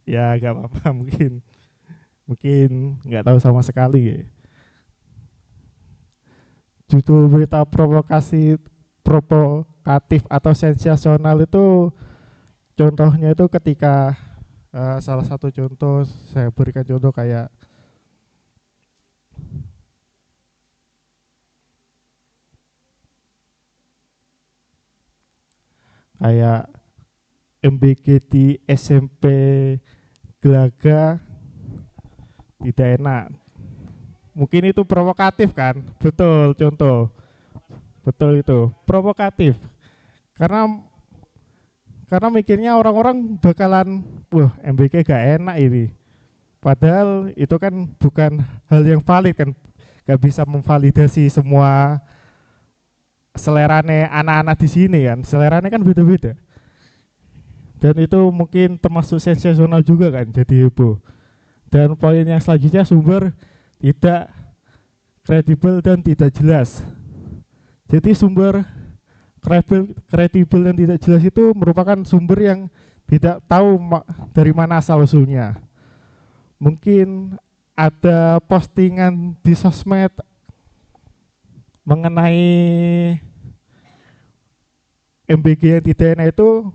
Ya enggak apa-apa, mungkin enggak tahu sama sekali. Judul berita provokatif atau sensasional itu contohnya itu ketika salah satu contoh saya berikan contoh kayak MBG di SMP Gelaga tidak enak. Mungkin itu provokatif kan? Betul contoh. Betul itu provokatif. Karena mikirnya orang-orang bakalan, wah MBK gak enak ini. Padahal itu kan bukan hal yang valid kan, gak bisa memvalidasi semua selerane anak-anak di sini kan, selerane kan beda-beda. Dan itu mungkin termasuk sensasional juga kan, jadi heboh. Dan poin yang selanjutnya sumber tidak kredibel dan tidak jelas. Jadi sumber kredibel dan tidak jelas itu merupakan sumber yang tidak tahu dari mana asal usulnya. Mungkin ada postingan di sosmed mengenai MBG yang tidak enak itu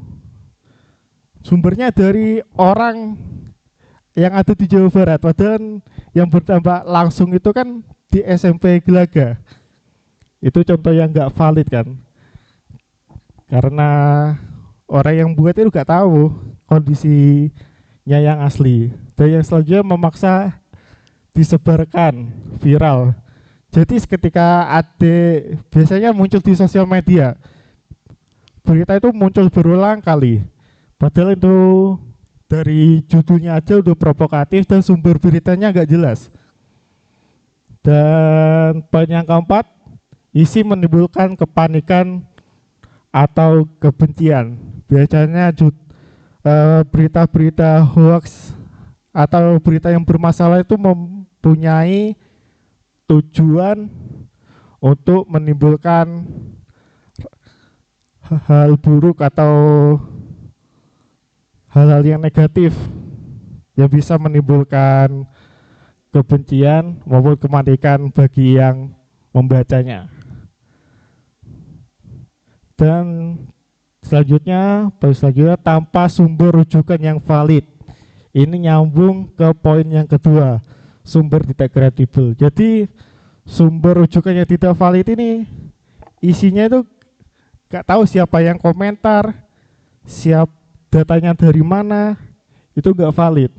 sumbernya dari orang yang ada di Jawa Barat, padahal yang berdampak langsung itu kan di SMP Gelaga. Itu contoh yang nggak valid kan. Karena orang yang buat itu nggak tahu kondisinya yang asli. Dan yang selanjutnya memaksa disebarkan viral. Jadi ketika biasanya muncul di sosial media, berita itu muncul berulang kali. Padahal itu dari judulnya aja udah provokatif dan sumber beritanya nggak jelas. Dan poin yang keempat, isi menimbulkan kepanikan atau kebencian. Biasanya berita-berita hoax atau berita yang bermasalah itu mempunyai tujuan untuk menimbulkan hal buruk atau hal-hal yang negatif yang bisa menimbulkan kebencian maupun kepanikan bagi yang membacanya. Dan selanjutnya tanpa sumber rujukan yang valid. Ini nyambung ke poin yang kedua, sumber tidak kredibel. Jadi sumber rujukan yang tidak valid ini isinya itu gak tahu siapa yang komentar, datanya dari mana, itu gak valid.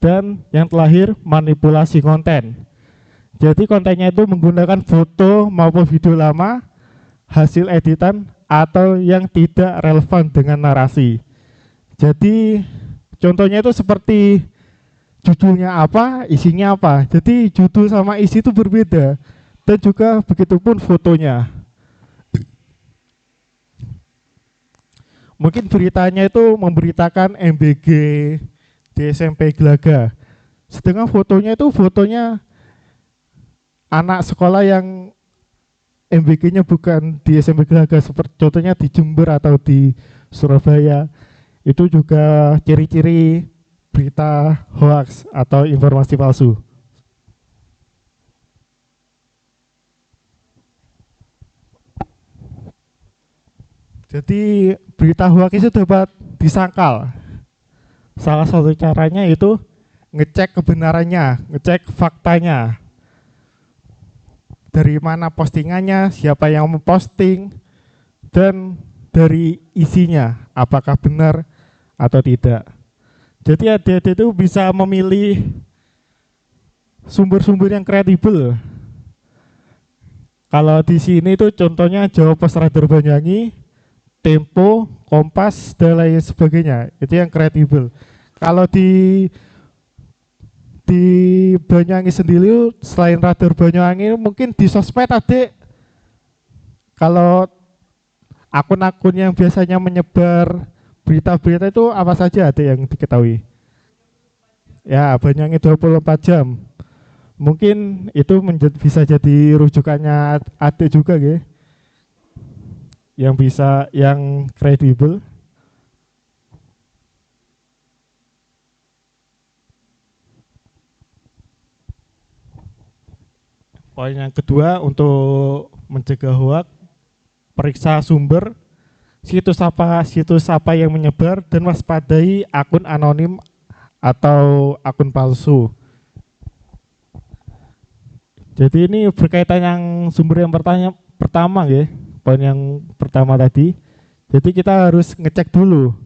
Dan yang terakhir, manipulasi konten. Jadi kontennya itu menggunakan foto maupun video lama, hasil editan, atau yang tidak relevan dengan narasi. Jadi contohnya itu seperti judulnya apa, isinya apa. Jadi judul sama isi itu berbeda. Dan juga begitupun fotonya. Mungkin beritanya itu memberitakan MBG di SMP Gelaga. Sedangkan fotonya itu anak sekolah yang MBG-nya bukan di SMP Gelaga, seperti contohnya di Jember atau di Surabaya. Itu juga ciri-ciri berita hoax atau informasi palsu. Jadi berita hoax itu dapat disangkal. Salah satu caranya itu ngecek kebenarannya, ngecek faktanya. Dari mana postingannya, siapa yang memposting, dan dari isinya, apakah benar atau tidak. Jadi adik-adik itu bisa memilih sumber-sumber yang kredibel. Kalau di sini itu contohnya Jawa Post Radar Banyuwangi, Tempo, Kompas, dan lain sebagainya. Itu yang kredibel. Kalau di Banyuwangi sendiri, selain Radar Banyuwangi, mungkin di sosmed adik, kalau akun-akun yang biasanya menyebar berita-berita itu apa saja adik yang diketahui? Ya, Banyuwangi 24 jam. Mungkin itu bisa jadi rujukannya adik juga ya. Yang kredibel. Poin yang kedua untuk mencegah hoax, periksa sumber, situs apa yang menyebar, dan waspadai akun anonim atau akun palsu. Jadi ini berkaitan yang sumber yang pertama ya. Poin yang pertama tadi, jadi kita harus ngecek dulu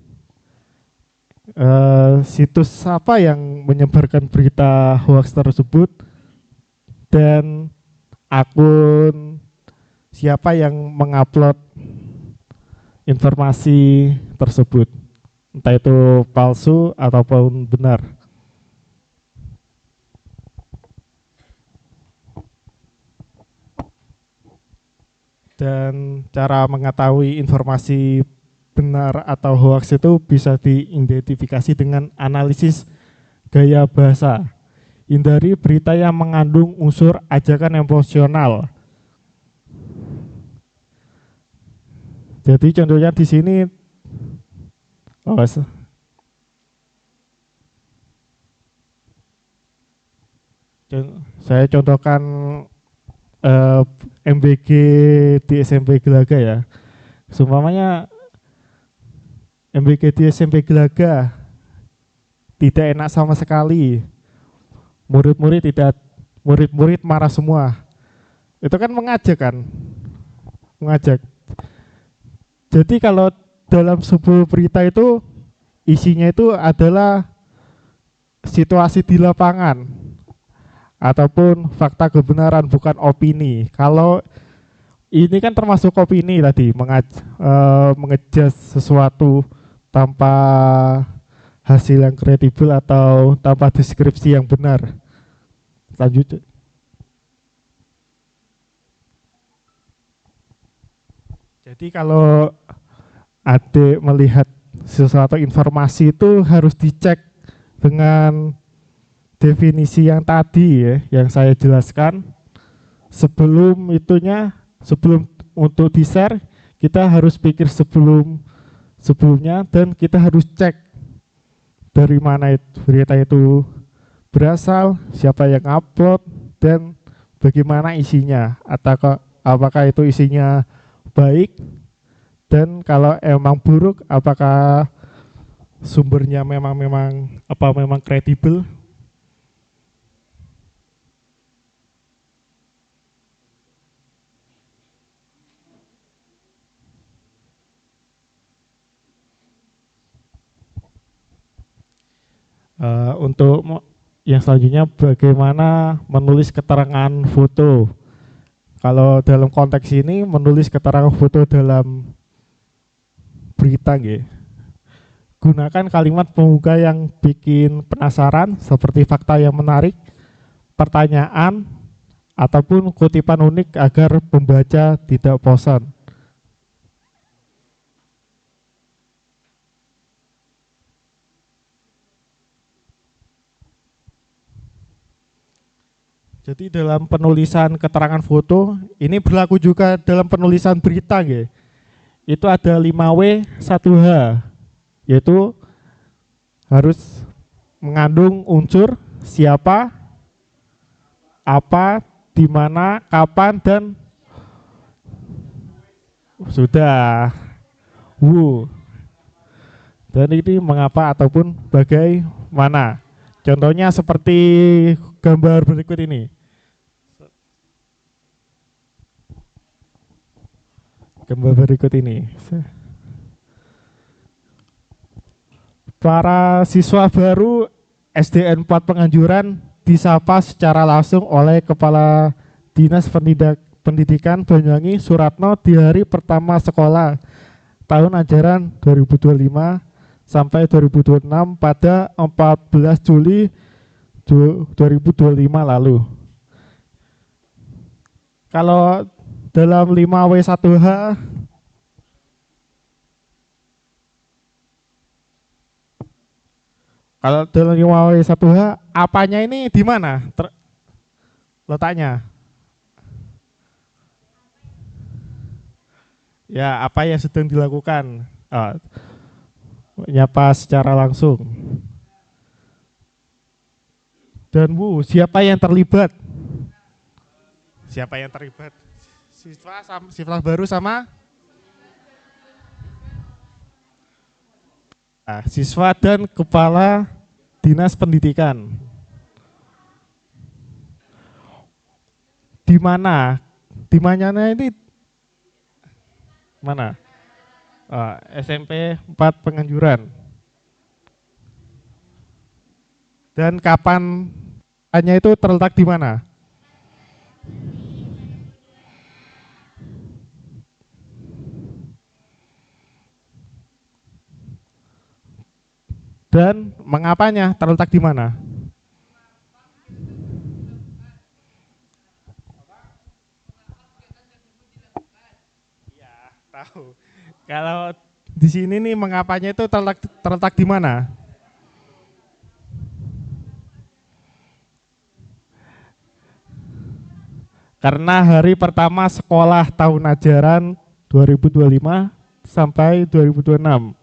situs apa yang menyebarkan berita hoax tersebut dan akun siapa yang mengupload informasi tersebut, entah itu palsu ataupun benar. Dan cara mengetahui informasi benar atau hoax itu bisa diidentifikasi dengan analisis gaya bahasa. Hindari berita yang mengandung unsur ajakan emosional. Jadi contohnya di sini, saya contohkan MBG di SMP Gelaga ya. Seumpamanya MBG di SMP Gelaga tidak enak sama sekali. Murid-murid marah semua. Itu kan mengajak kan? Mengajak. Jadi kalau dalam sebuah berita itu isinya itu adalah situasi di lapangan ataupun fakta kebenaran, bukan opini. Kalau ini kan termasuk opini tadi, mengejas sesuatu tanpa hasil yang kredibel atau tanpa deskripsi yang benar. Lanjut. Jadi kalau adik melihat sesuatu informasi itu harus dicek dengan definisi yang tadi ya, yang saya jelaskan. Sebelum untuk di-share, kita harus pikir sebelumnya, dan kita harus cek dari mana berita itu berasal, siapa yang upload, dan bagaimana isinya, atau apakah itu isinya baik, dan kalau emang buruk, apakah sumbernya memang kredibel. Untuk yang selanjutnya, bagaimana menulis keterangan foto. Kalau dalam konteks ini menulis keterangan foto dalam berita, gunakan kalimat pembuka yang bikin penasaran seperti fakta yang menarik, pertanyaan, ataupun kutipan unik agar pembaca tidak bosan. Jadi dalam penulisan keterangan foto, ini berlaku juga dalam penulisan berita, itu ada 5W 1H, yaitu harus mengandung unsur siapa, apa, di mana, kapan, dan sudah. Dan ini mengapa ataupun bagaimana. Contohnya seperti gambar berikut ini. Para siswa baru SDN 4 Penganjuran disapa secara langsung oleh Kepala Dinas Pendidikan Banyuwangi Suratno di hari pertama sekolah tahun ajaran 2025 sampai 2026 pada 14 Juli 2025 lalu. Kalau dalam 5W1H, apanya ini di mana letaknya? Ya, apa yang sedang dilakukan? Menyapa secara langsung. Dan siapa yang terlibat? Siswa baru sama siswa dan Kepala Dinas Pendidikan. Di mana? Di mananya ini mana? SMP 4 Penganjuran. Dan kapan hanya itu terletak di mana? Dan mengapanya terletak di mana? Iya, tahu. Kalau di sini nih mengapanya itu terletak di mana? Karena hari pertama sekolah tahun ajaran 2025 sampai 2026.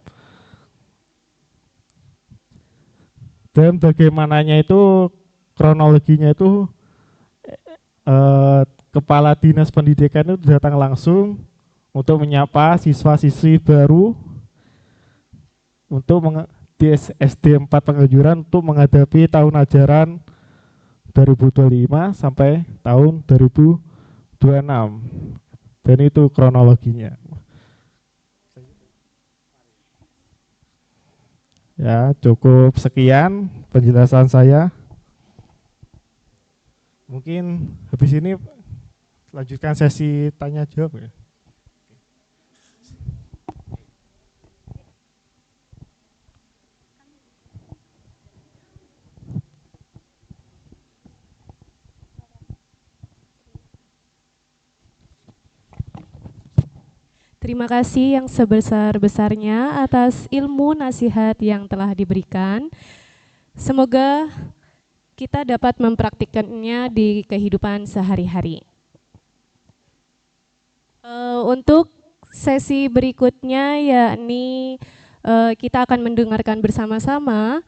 Dan bagaimananya itu, kronologinya itu Kepala Dinas Pendidikan itu datang langsung untuk menyapa siswa-siswi baru di SD 4 Penganjuran untuk menghadapi tahun ajaran 2025 sampai tahun 2026. Dan itu kronologinya. Ya, cukup sekian penjelasan saya. Mungkin habis ini lanjutkan sesi tanya jawab ya. Terima kasih yang sebesar-besarnya atas ilmu nasihat yang telah diberikan. Semoga kita dapat mempraktikkannya di kehidupan sehari-hari. Untuk sesi berikutnya yakni kita akan mendengarkan bersama-sama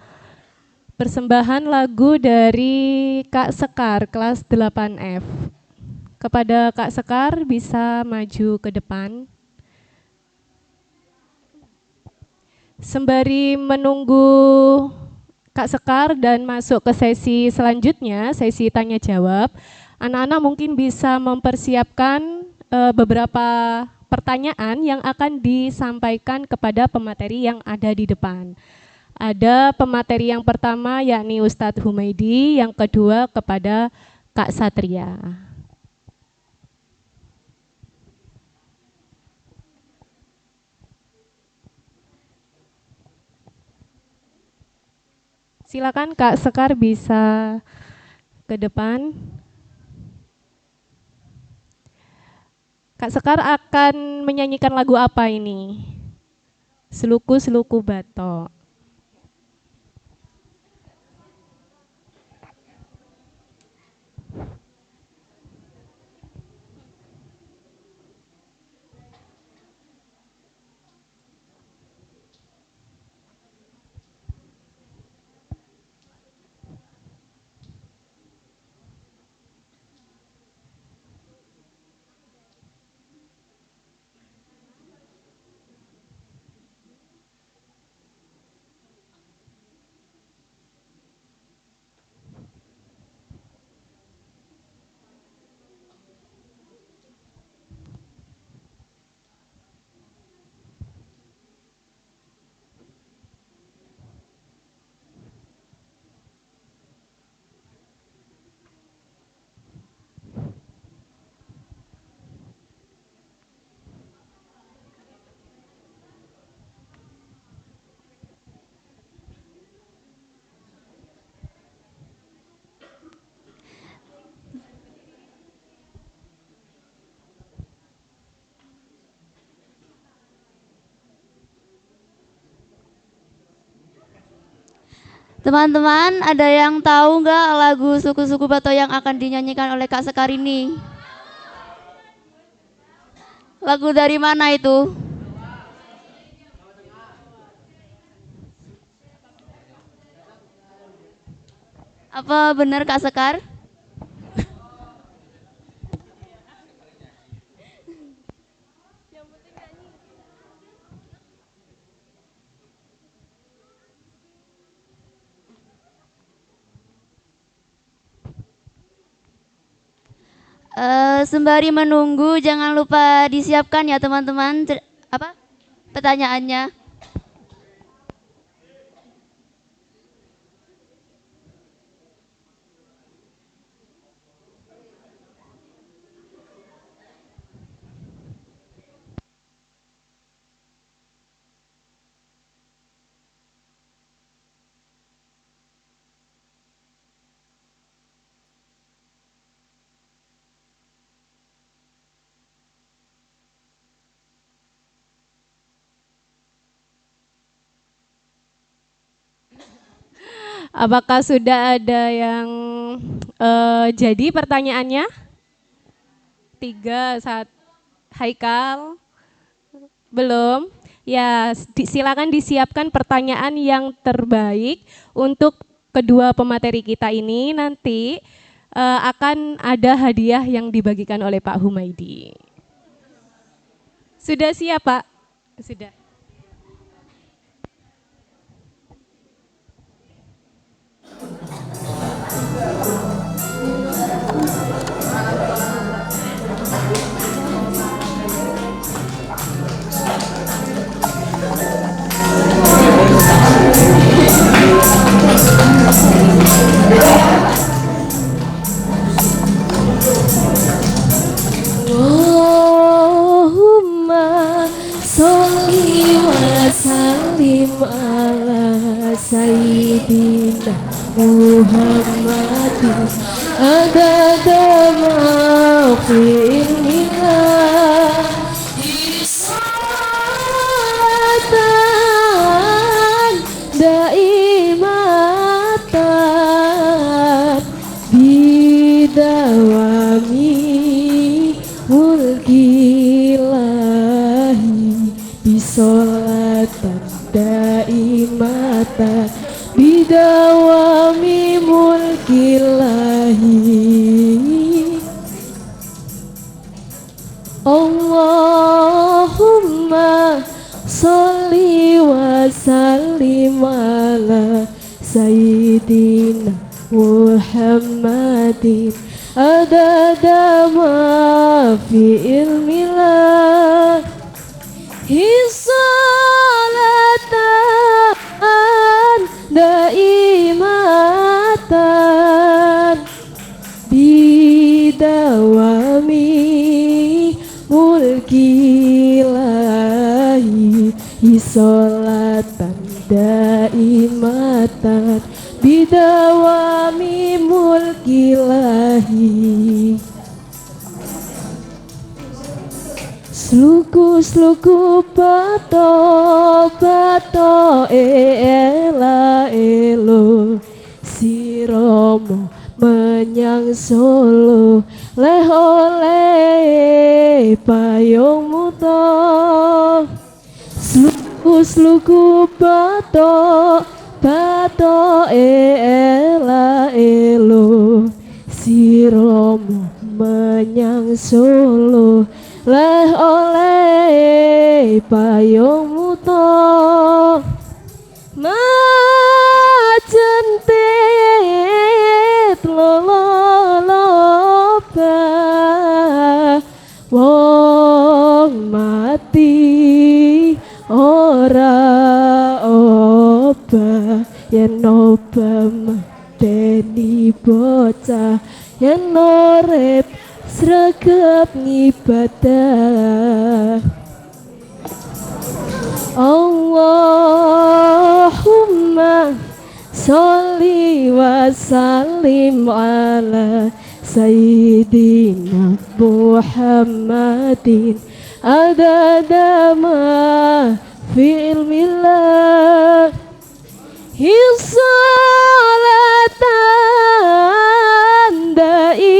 persembahan lagu dari Kak Sekar kelas 8F. Kepada Kak Sekar bisa maju ke depan. Sembari menunggu Kak Sekar dan masuk ke sesi selanjutnya, sesi tanya jawab, anak-anak mungkin bisa mempersiapkan beberapa pertanyaan yang akan disampaikan kepada pemateri yang ada di depan. Ada pemateri yang pertama yakni Ustadz Humaidi, yang kedua kepada Kak Satria. Silakan Kak Sekar bisa ke depan. Kak Sekar akan menyanyikan lagu apa ini? Seluku-seluku batok. Teman-teman, ada yang tahu nggak lagu Suku-Suku Bato yang akan dinyanyikan oleh Kak Sekar ini? Lagu dari mana itu? Apa benar Kak Sekar? Sembari menunggu, jangan lupa disiapkan ya teman-teman. Apa pertanyaannya? Apakah sudah ada yang jadi pertanyaannya? 3, 1, Haikal? Belum? Ya, silakan disiapkan pertanyaan yang terbaik untuk kedua pemateri kita ini. Nanti akan ada hadiah yang dibagikan oleh Pak Humaidi. Sudah siap, Pak? Sudah. Sholli wa sallim ala Sayyidina Muhammadin adada ma fi ilmillah salatan daimatan bidawami mulkilahi bisolatan daimatan bidawami mulkilahi. Allahumma sholli wa sallim ala Sayyidina Muhammadin adada ma fi ilmillah hisalatan daimatan bidawami mulkilahi isolatan daimatan bidawami mulkilahi. Sluku bato ela elo siromo menyang Solo leh oleh payung muto. Sluku bato ela elo siromo menyang Solo leh oleh payung muto. Majentit loloba wong mati ora oba yen oba mateni bocah yen urip sregep ngibadah. Allahumma sholli wa sallim ala Sayyidina Muhammadin adada ma fi ilmillah hisalatan daimatan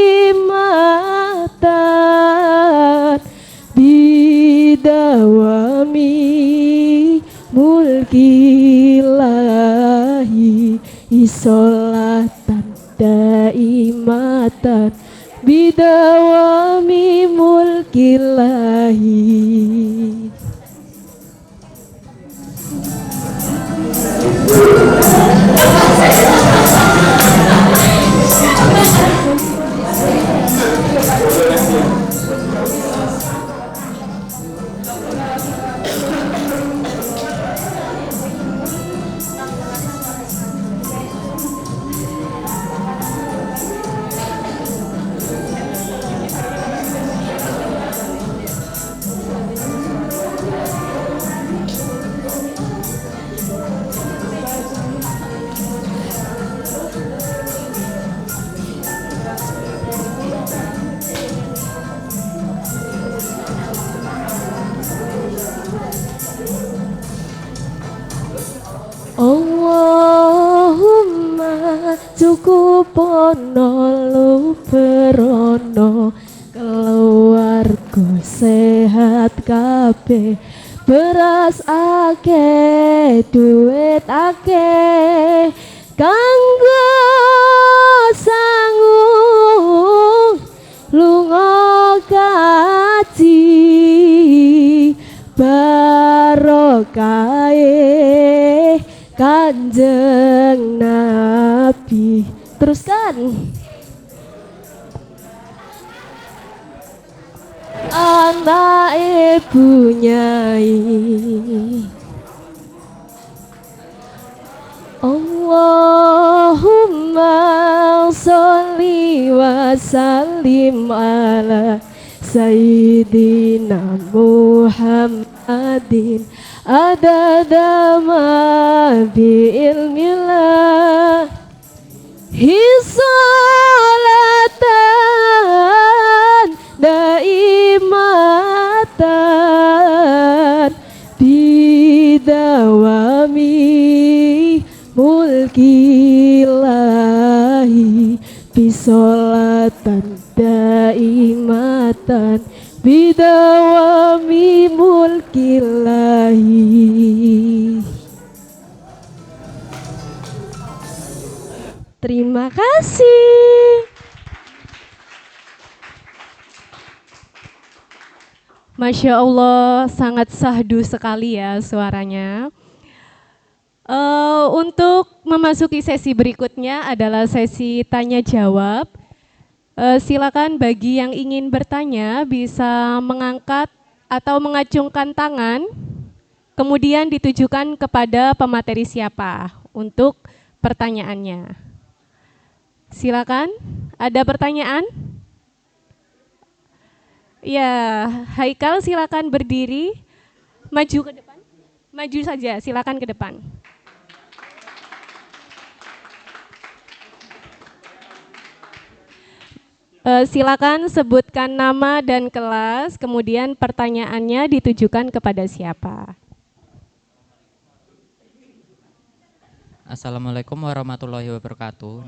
bidawami mulkilahi isolatan daimatan bidawami mulkilahi. Allahumma cukup ono luberono keluarga sehat kabeh beras akeh duit akeh kanggo sangu lunga kaji barokahe Kanjeng Nabi. Teruskan. Anak ibu nyai Allahumma sholli wa sallim ala Sayyidina Muhammad adin adada ma bi ilmillah hisolatan daimatan bidawami mulkilahi bisolatan daimatan bidawami mulkilahi. Terima kasih. Masya Allah, sangat sahdu sekali ya suaranya. Untuk memasuki sesi berikutnya adalah sesi tanya jawab. Silakan bagi yang ingin bertanya bisa mengangkat atau mengacungkan tangan, kemudian ditujukan kepada pemateri siapa untuk pertanyaannya. Silakan, ada pertanyaan? Ya, Haikal silakan berdiri, maju ke depan. Maju saja, silakan ke depan. Silakan sebutkan nama dan kelas, kemudian pertanyaannya ditujukan kepada siapa. Assalamualaikum warahmatullahi wabarakatuh.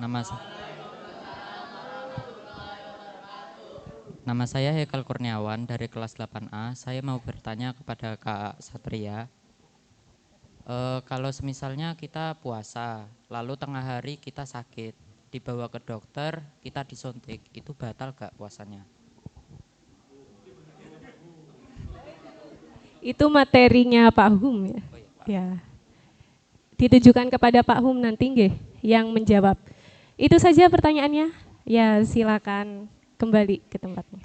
Nama saya Haikal Kurniawan dari kelas 8A. Saya mau bertanya kepada Kak Satria. Kalau semisalnya kita puasa, lalu tengah hari kita sakit, dibawa ke dokter, kita disuntik, itu batal gak puasanya? Itu materinya Pak Hum ya? Oh, iya, Pak. Ya. Ditujukan kepada Pak Hum nanti nggih yang menjawab. Itu saja pertanyaannya. Ya, silakan kembali ke tempatnya.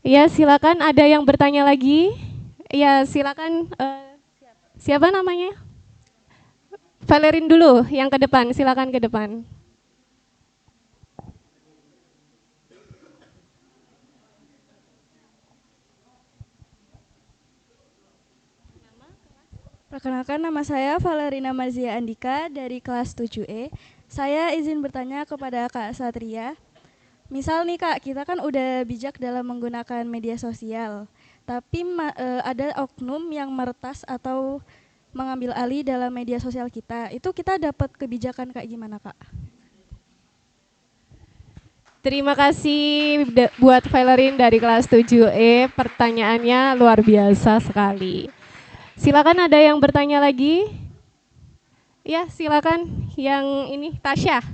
Ya, silakan ada yang bertanya lagi. Ya, silakan siapa namanya? Valerin dulu yang ke depan, silakan ke depan. Perkenalkan, nama saya Valerina Marzia Andika dari kelas 7E. Saya izin bertanya kepada Kak Satria. Misal nih Kak, kita kan udah bijak dalam menggunakan media sosial, tapi ada oknum yang meretas atau mengambil alih dalam media sosial kita. Itu kita dapat kebijakan kayak gimana Kak? Terima kasih buat Valerin dari kelas 7E, pertanyaannya luar biasa sekali. Silakan ada yang bertanya lagi? Ya, silakan yang ini Tasya.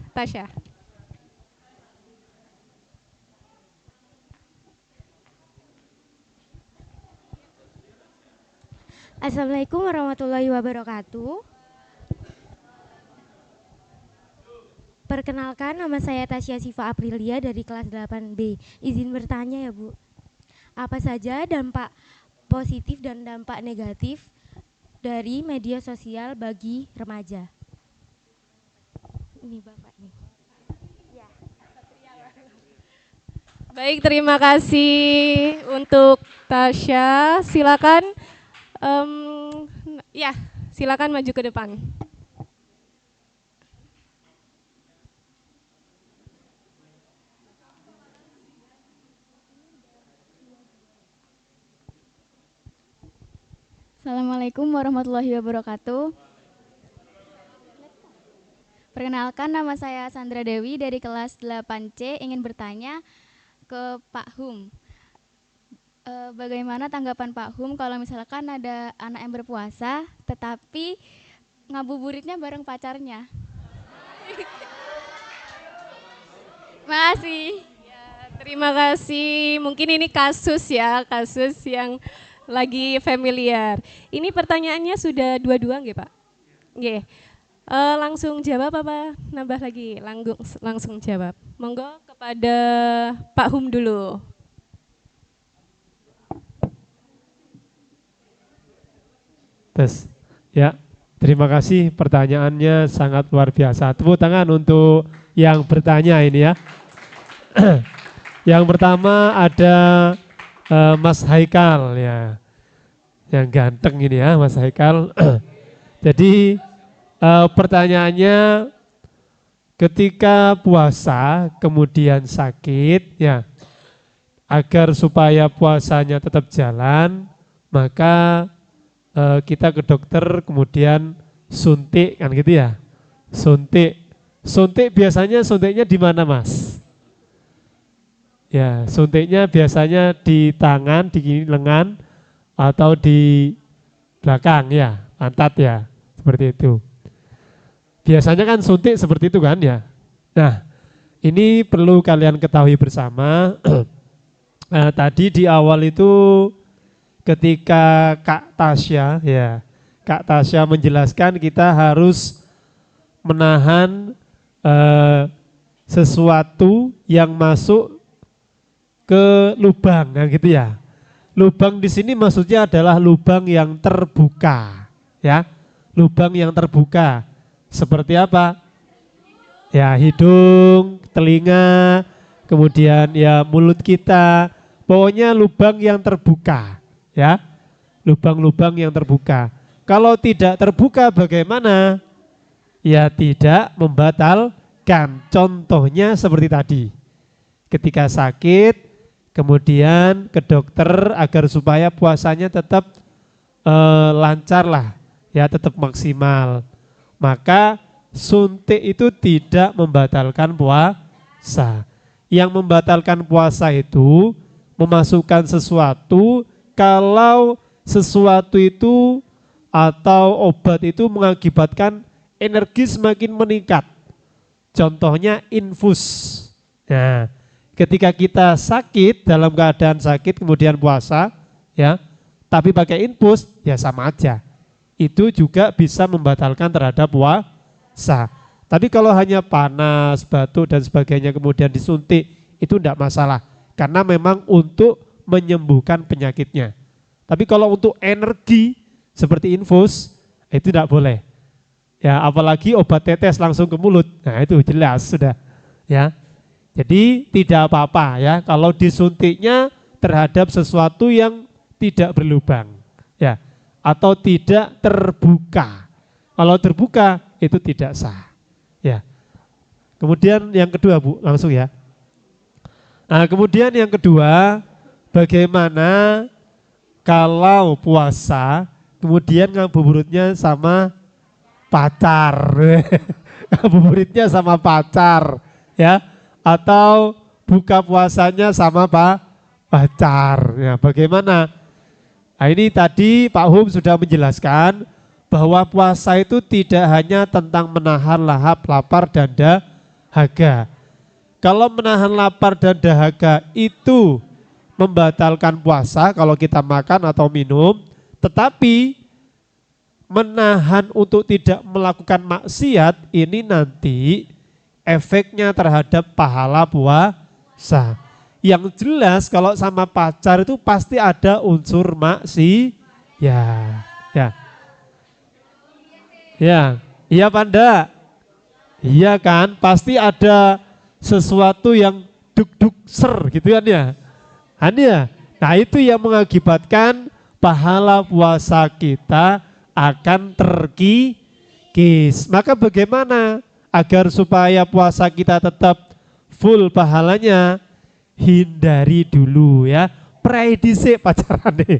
Assalamualaikum warahmatullahi wabarakatuh. Perkenalkan, nama saya Tasya Siva Aprilia dari kelas 8B. Izin bertanya ya Bu, apa saja dampak positif dan dampak negatif dari media sosial bagi remaja? Ini Bapak nih. Baik, terima kasih untuk Tasya. Silakan, ya, silakan maju ke depan. Assalamualaikum warahmatullahi wabarakatuh. Perkenalkan, nama saya Sandra Dewi dari kelas 8C, ingin bertanya ke Pak Hum. Bagaimana tanggapan Pak Hum kalau misalkan ada anak yang berpuasa tetapi ngabuburitnya bareng pacarnya? Makasih. Ya, terima kasih. Mungkin ini kasus yang lagi familiar. Ini pertanyaannya sudah dua-dua nggih Pak? Nggih. Langsung jawab apa nambah lagi? Langsung jawab. Monggo kepada Pak Hum dulu. Tes. Ya, Terima kasih, pertanyaannya sangat luar biasa. Tepuk tangan untuk yang bertanya ini ya. Yang pertama ada Mas Haikal ya. Yang ganteng ini ya Mas Haikal. Jadi pertanyaannya, ketika puasa kemudian sakit ya, agar supaya puasanya tetap jalan, maka kita ke dokter kemudian suntik kan gitu ya. Suntik biasanya suntiknya di mana Mas? Ya, suntiknya biasanya di tangan, di lengan atau di belakang ya, pantat ya, seperti itu. Biasanya kan suntik seperti itu kan ya. Nah, ini perlu kalian ketahui bersama. Tadi di awal itu ketika Kak Tasya ya, Kak Tasya menjelaskan kita harus menahan sesuatu yang masuk ke lubang kan gitu ya. Lubang di sini maksudnya adalah lubang yang terbuka ya. Lubang yang terbuka. Seperti apa? Ya, hidung, telinga, kemudian ya mulut kita. Pokoknya lubang yang terbuka. Ya, lubang-lubang yang terbuka. Kalau tidak terbuka bagaimana? Ya tidak membatalkan. Contohnya seperti tadi. Ketika sakit, kemudian ke dokter agar supaya puasanya tetap lancar lah. Ya, tetap maksimal. Maka suntik itu tidak membatalkan puasa. Yang membatalkan puasa itu memasukkan sesuatu, kalau sesuatu itu atau obat itu mengakibatkan energi semakin meningkat. Contohnya infus. Nah, ketika kita sakit, dalam keadaan sakit kemudian puasa, ya, tapi pakai infus, ya sama aja. Itu juga bisa membatalkan terhadap puasa. Tapi kalau hanya panas, batuk dan sebagainya kemudian disuntik, itu tidak masalah. Karena memang untuk menyembuhkan penyakitnya. Tapi kalau untuk energi seperti infus, itu tidak boleh. Ya, apalagi obat tetes langsung ke mulut. Nah, itu jelas sudah. Ya. Jadi tidak apa-apa ya kalau disuntiknya terhadap sesuatu yang tidak berlubang. Ya, atau tidak terbuka. Kalau terbuka itu tidak sah. Ya. Kemudian yang kedua, Bu, langsung ya. Nah, kemudian yang kedua, bagaimana kalau puasa kemudian ngabuburitnya sama pacar. Ngabuburitnya sama pacar ya, atau buka puasanya sama pacar. Ya, bagaimana? Nah, ini tadi Pak Hum sudah menjelaskan bahwa puasa itu tidak hanya tentang menahan lahap, lapar dan dahaga. Kalau menahan lapar dan dahaga itu membatalkan puasa kalau kita makan atau minum, tetapi menahan untuk tidak melakukan maksiat ini nanti efeknya terhadap pahala puasa. Yang jelas kalau sama pacar itu pasti ada unsur maksiat. Ya, iya Panda. Iya kan, pasti ada sesuatu yang duk-duk ser gitu kan ya. Nah, itu yang mengakibatkan pahala puasa kita akan terkikis. Maka bagaimana agar supaya puasa kita tetap full pahalanya? Hindari dulu ya. Pray dhisik pacaran deh.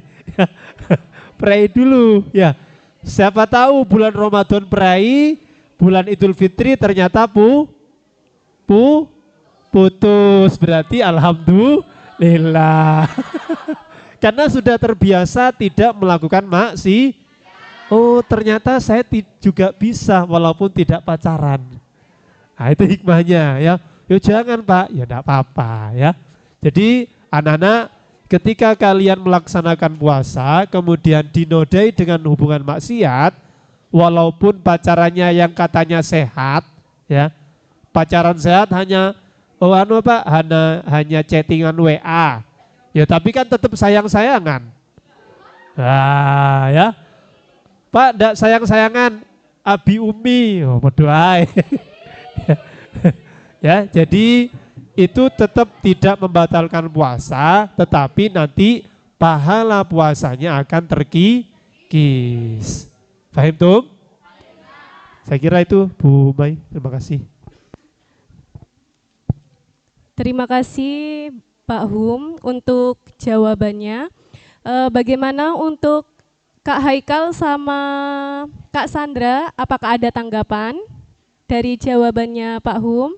Pray dulu ya. Siapa tahu bulan Ramadan pray, bulan Idul Fitri ternyata putus, berarti alhamdulillah. Karena sudah terbiasa tidak melakukan maksiat. Oh, ternyata saya juga bisa walaupun tidak pacaran. Nah, itu hikmahnya ya. Yo jangan Pak, ya enggak apa-apa ya. Jadi anak-anak, ketika kalian melaksanakan puasa kemudian dinodai dengan hubungan maksiat, walaupun pacarannya yang katanya sehat ya. Pacaran sehat hanya hanya chattingan WA. Ya tapi kan tetap sayang-sayangan. Nah, ya. Pak, enggak sayang-sayangan. abi umi, oh berdoa. Ya, jadi itu tetap tidak membatalkan puasa, tetapi nanti pahala puasanya akan terkikis. Paham tuh? Saya kira itu Bu Mai, terima kasih. Terima kasih Pak Hum untuk jawabannya. Bagaimana untuk Kak Haikal sama Kak Sandra, apakah ada tanggapan dari jawabannya Pak Hum?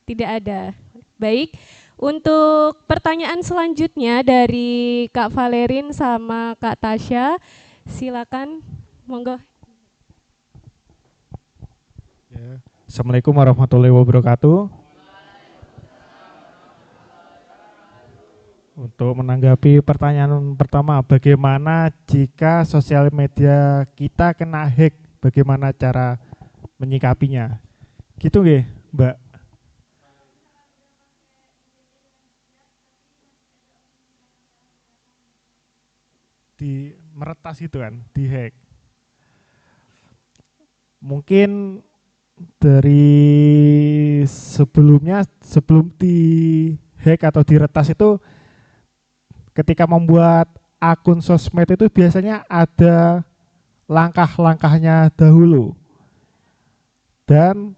Tidak ada. Baik, untuk pertanyaan selanjutnya dari Kak Valerin sama Kak Tasya, silakan, monggo. Ya. Assalamualaikum warahmatullahi wabarakatuh. Untuk menanggapi pertanyaan pertama, bagaimana jika sosial media kita kena hack, bagaimana cara menyikapinya? Gitu nggih, Mbak? Di meretas itu kan, di hack. Mungkin dari sebelumnya, sebelum di hack atau diretas itu, ketika membuat akun sosmed itu biasanya ada langkah-langkahnya dahulu. Dan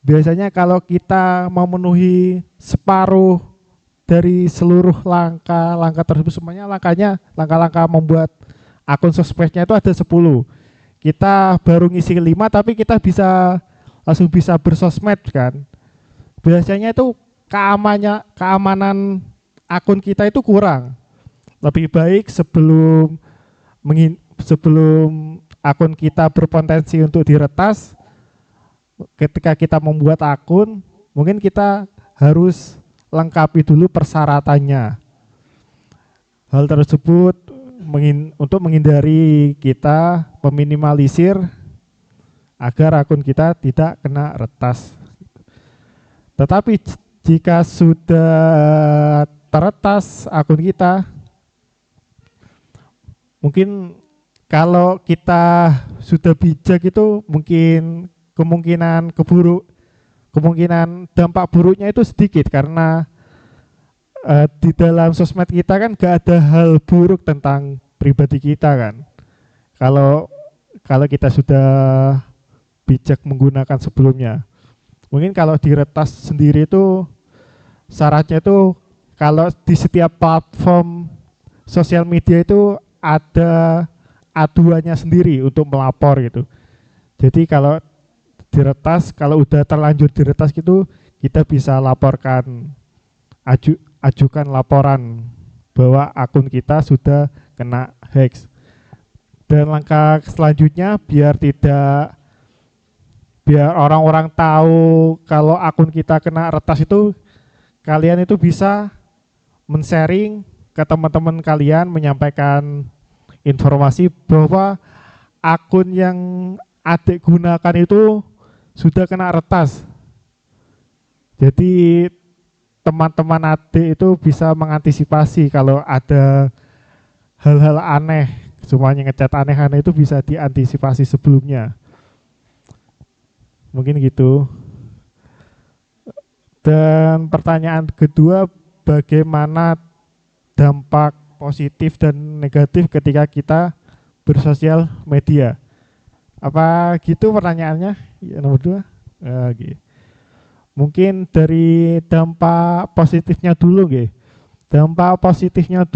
biasanya kalau kita memenuhi separuh dari seluruh langkah tersebut, semuanya langkah-langkah membuat akun sosmednya itu ada 10. Kita baru ngisi 5 tapi kita langsung bisa bersosmed kan. Biasanya itu keamanan akun kita itu kurang. Lebih baik sebelum akun kita berpotensi untuk diretas, ketika kita membuat akun, mungkin kita harus lengkapi dulu persyaratannya. Hal tersebut untuk menghindari kita meminimalisir agar akun kita tidak kena retas. Tetapi jika sudah teretas akun kita, mungkin kalau kita sudah bijak itu mungkin kemungkinan dampak buruknya itu sedikit, karena di dalam sosmed kita kan gak ada hal buruk tentang pribadi kita kan. Kalau kita sudah bijak menggunakan sebelumnya. Mungkin kalau diretas sendiri itu syaratnya itu kalau di setiap platform sosial media itu ada aduannya sendiri untuk melapor gitu. Jadi kalau diretas, kalau udah terlanjur diretas gitu, kita bisa laporkan, ajukan laporan bahwa akun kita sudah kena hack. Dan langkah selanjutnya biar orang-orang tahu kalau akun kita kena retas itu, kalian itu bisa men-sharing ke teman-teman kalian, menyampaikan informasi bahwa akun yang adik gunakan itu sudah kena retas. Jadi teman-teman adik itu bisa mengantisipasi kalau ada hal-hal aneh, semuanya ngecat aneh-aneh itu bisa diantisipasi sebelumnya. Mungkin gitu. Dan pertanyaan kedua, bagaimana dampak positif dan negatif ketika kita bersosial media? Apa gitu pertanyaannya? Ya, nomor 2. Okay. Mungkin dari dampak positifnya dulu, nggih. Dampak positifnya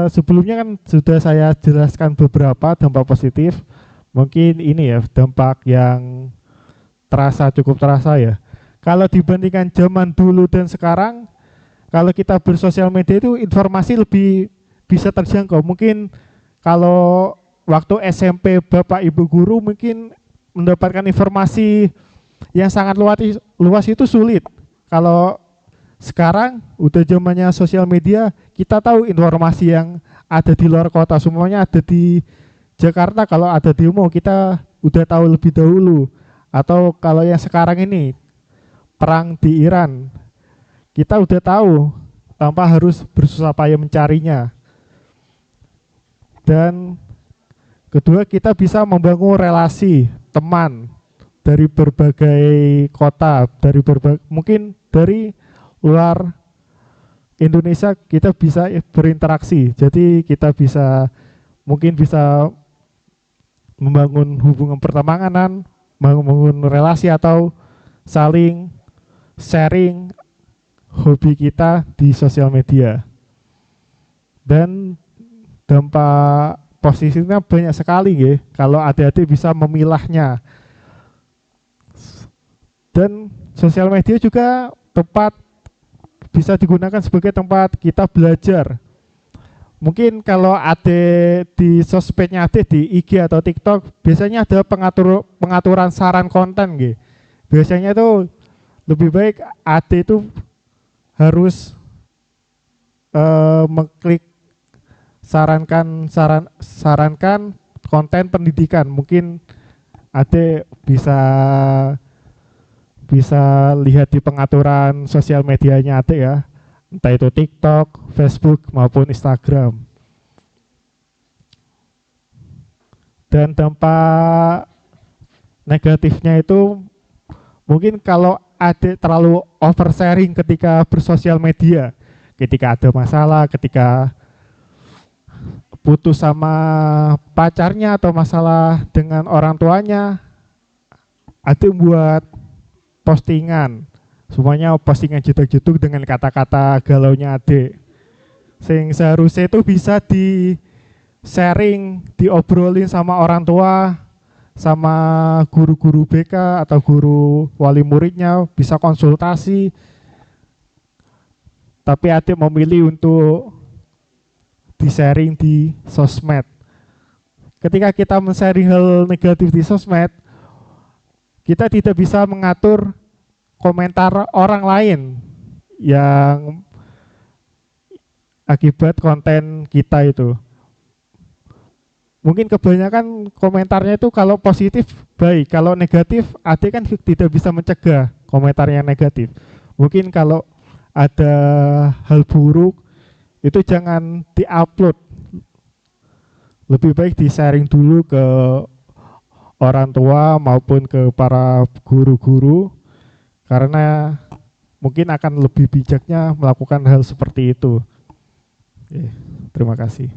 sebelumnya kan sudah saya jelaskan beberapa dampak positif. Mungkin ini ya dampak yang cukup terasa ya. Kalau dibandingkan zaman dulu dan sekarang, kalau kita bersosial media itu informasi lebih bisa terjangkau. Mungkin kalau waktu SMP Bapak Ibu guru mungkin mendapatkan informasi yang sangat luas itu sulit. Kalau sekarang udah zamannya sosial media, kita tahu informasi yang ada di luar kota, semuanya ada di Jakarta. Kalau ada demo kita udah tahu lebih dahulu. Atau kalau yang sekarang ini perang di Iran, kita udah tahu tanpa harus bersusah payah mencarinya. Dan Kedua, kita bisa membangun relasi teman dari berbagai kota, mungkin dari luar Indonesia kita bisa berinteraksi. Jadi kita mungkin bisa membangun hubungan pertemanan, membangun relasi atau saling sharing hobi kita di sosial media. Dan dampak positifnya banyak sekali ya, kalau adik-adik bisa memilahnya. Dan sosial media juga bisa digunakan sebagai tempat kita belajar. Mungkin kalau adik di sosmednya adik di IG atau TikTok, biasanya ada pengaturan saran konten gitu. Biasanya itu lebih baik adik itu harus mengklik sarankan konten pendidikan. Mungkin adik bisa lihat di pengaturan sosial medianya adik ya, entah itu TikTok, Facebook maupun Instagram. Dan dampak negatifnya itu mungkin kalau adik terlalu oversharing ketika bersosial media, ketika ada masalah, ketika putus sama pacarnya atau masalah dengan orang tuanya, adik buat postingan, semuanya postingan jeduk-jeduk dengan kata-kata galaunya adik. Seharusnya itu bisa di sharing, diobrolin sama orang tua, sama guru-guru BK atau guru wali muridnya, bisa konsultasi. Tapi adik memilih untuk di-sharing di sosmed. Ketika kita men-sharing hal negatif di sosmed, kita tidak bisa mengatur komentar orang lain yang akibat konten kita itu. Mungkin kebanyakan komentarnya itu kalau positif baik, kalau negatif adik kan tidak bisa mencegah komentar yang negatif. Mungkin kalau ada hal buruk itu jangan di-upload. Lebih baik di-sharing dulu ke orang tua maupun ke para guru-guru, karena mungkin akan lebih bijaknya melakukan hal seperti itu. Terima kasih.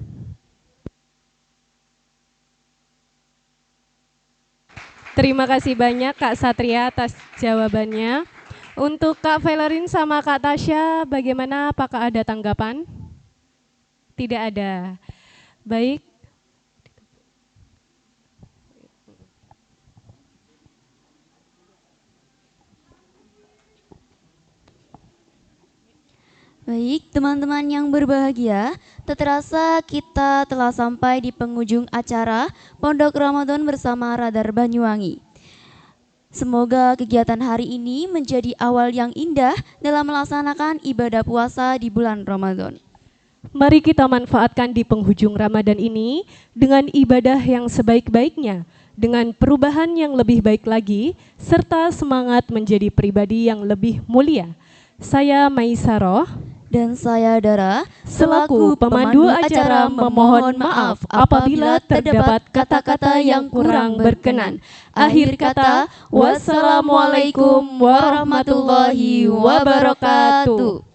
Terima kasih banyak Kak Satria atas jawabannya. Untuk Kak Valerin sama Kak Tasya, bagaimana? Apakah ada tanggapan? Tidak ada. Baik. Baik, teman-teman yang berbahagia, tak terasa kita telah sampai di penghujung acara Pondok Ramadan bersama Radar Banyuwangi. Semoga kegiatan hari ini menjadi awal yang indah dalam melaksanakan ibadah puasa di bulan Ramadan. Mari kita manfaatkan di penghujung Ramadan ini dengan ibadah yang sebaik-baiknya, dengan perubahan yang lebih baik lagi, serta semangat menjadi pribadi yang lebih mulia. Saya Maisaroh dan saya Dara, selaku pemandu acara memohon maaf apabila terdapat kata-kata yang kurang berkenan. Akhir kata, wassalamualaikum warahmatullahi wabarakatuh.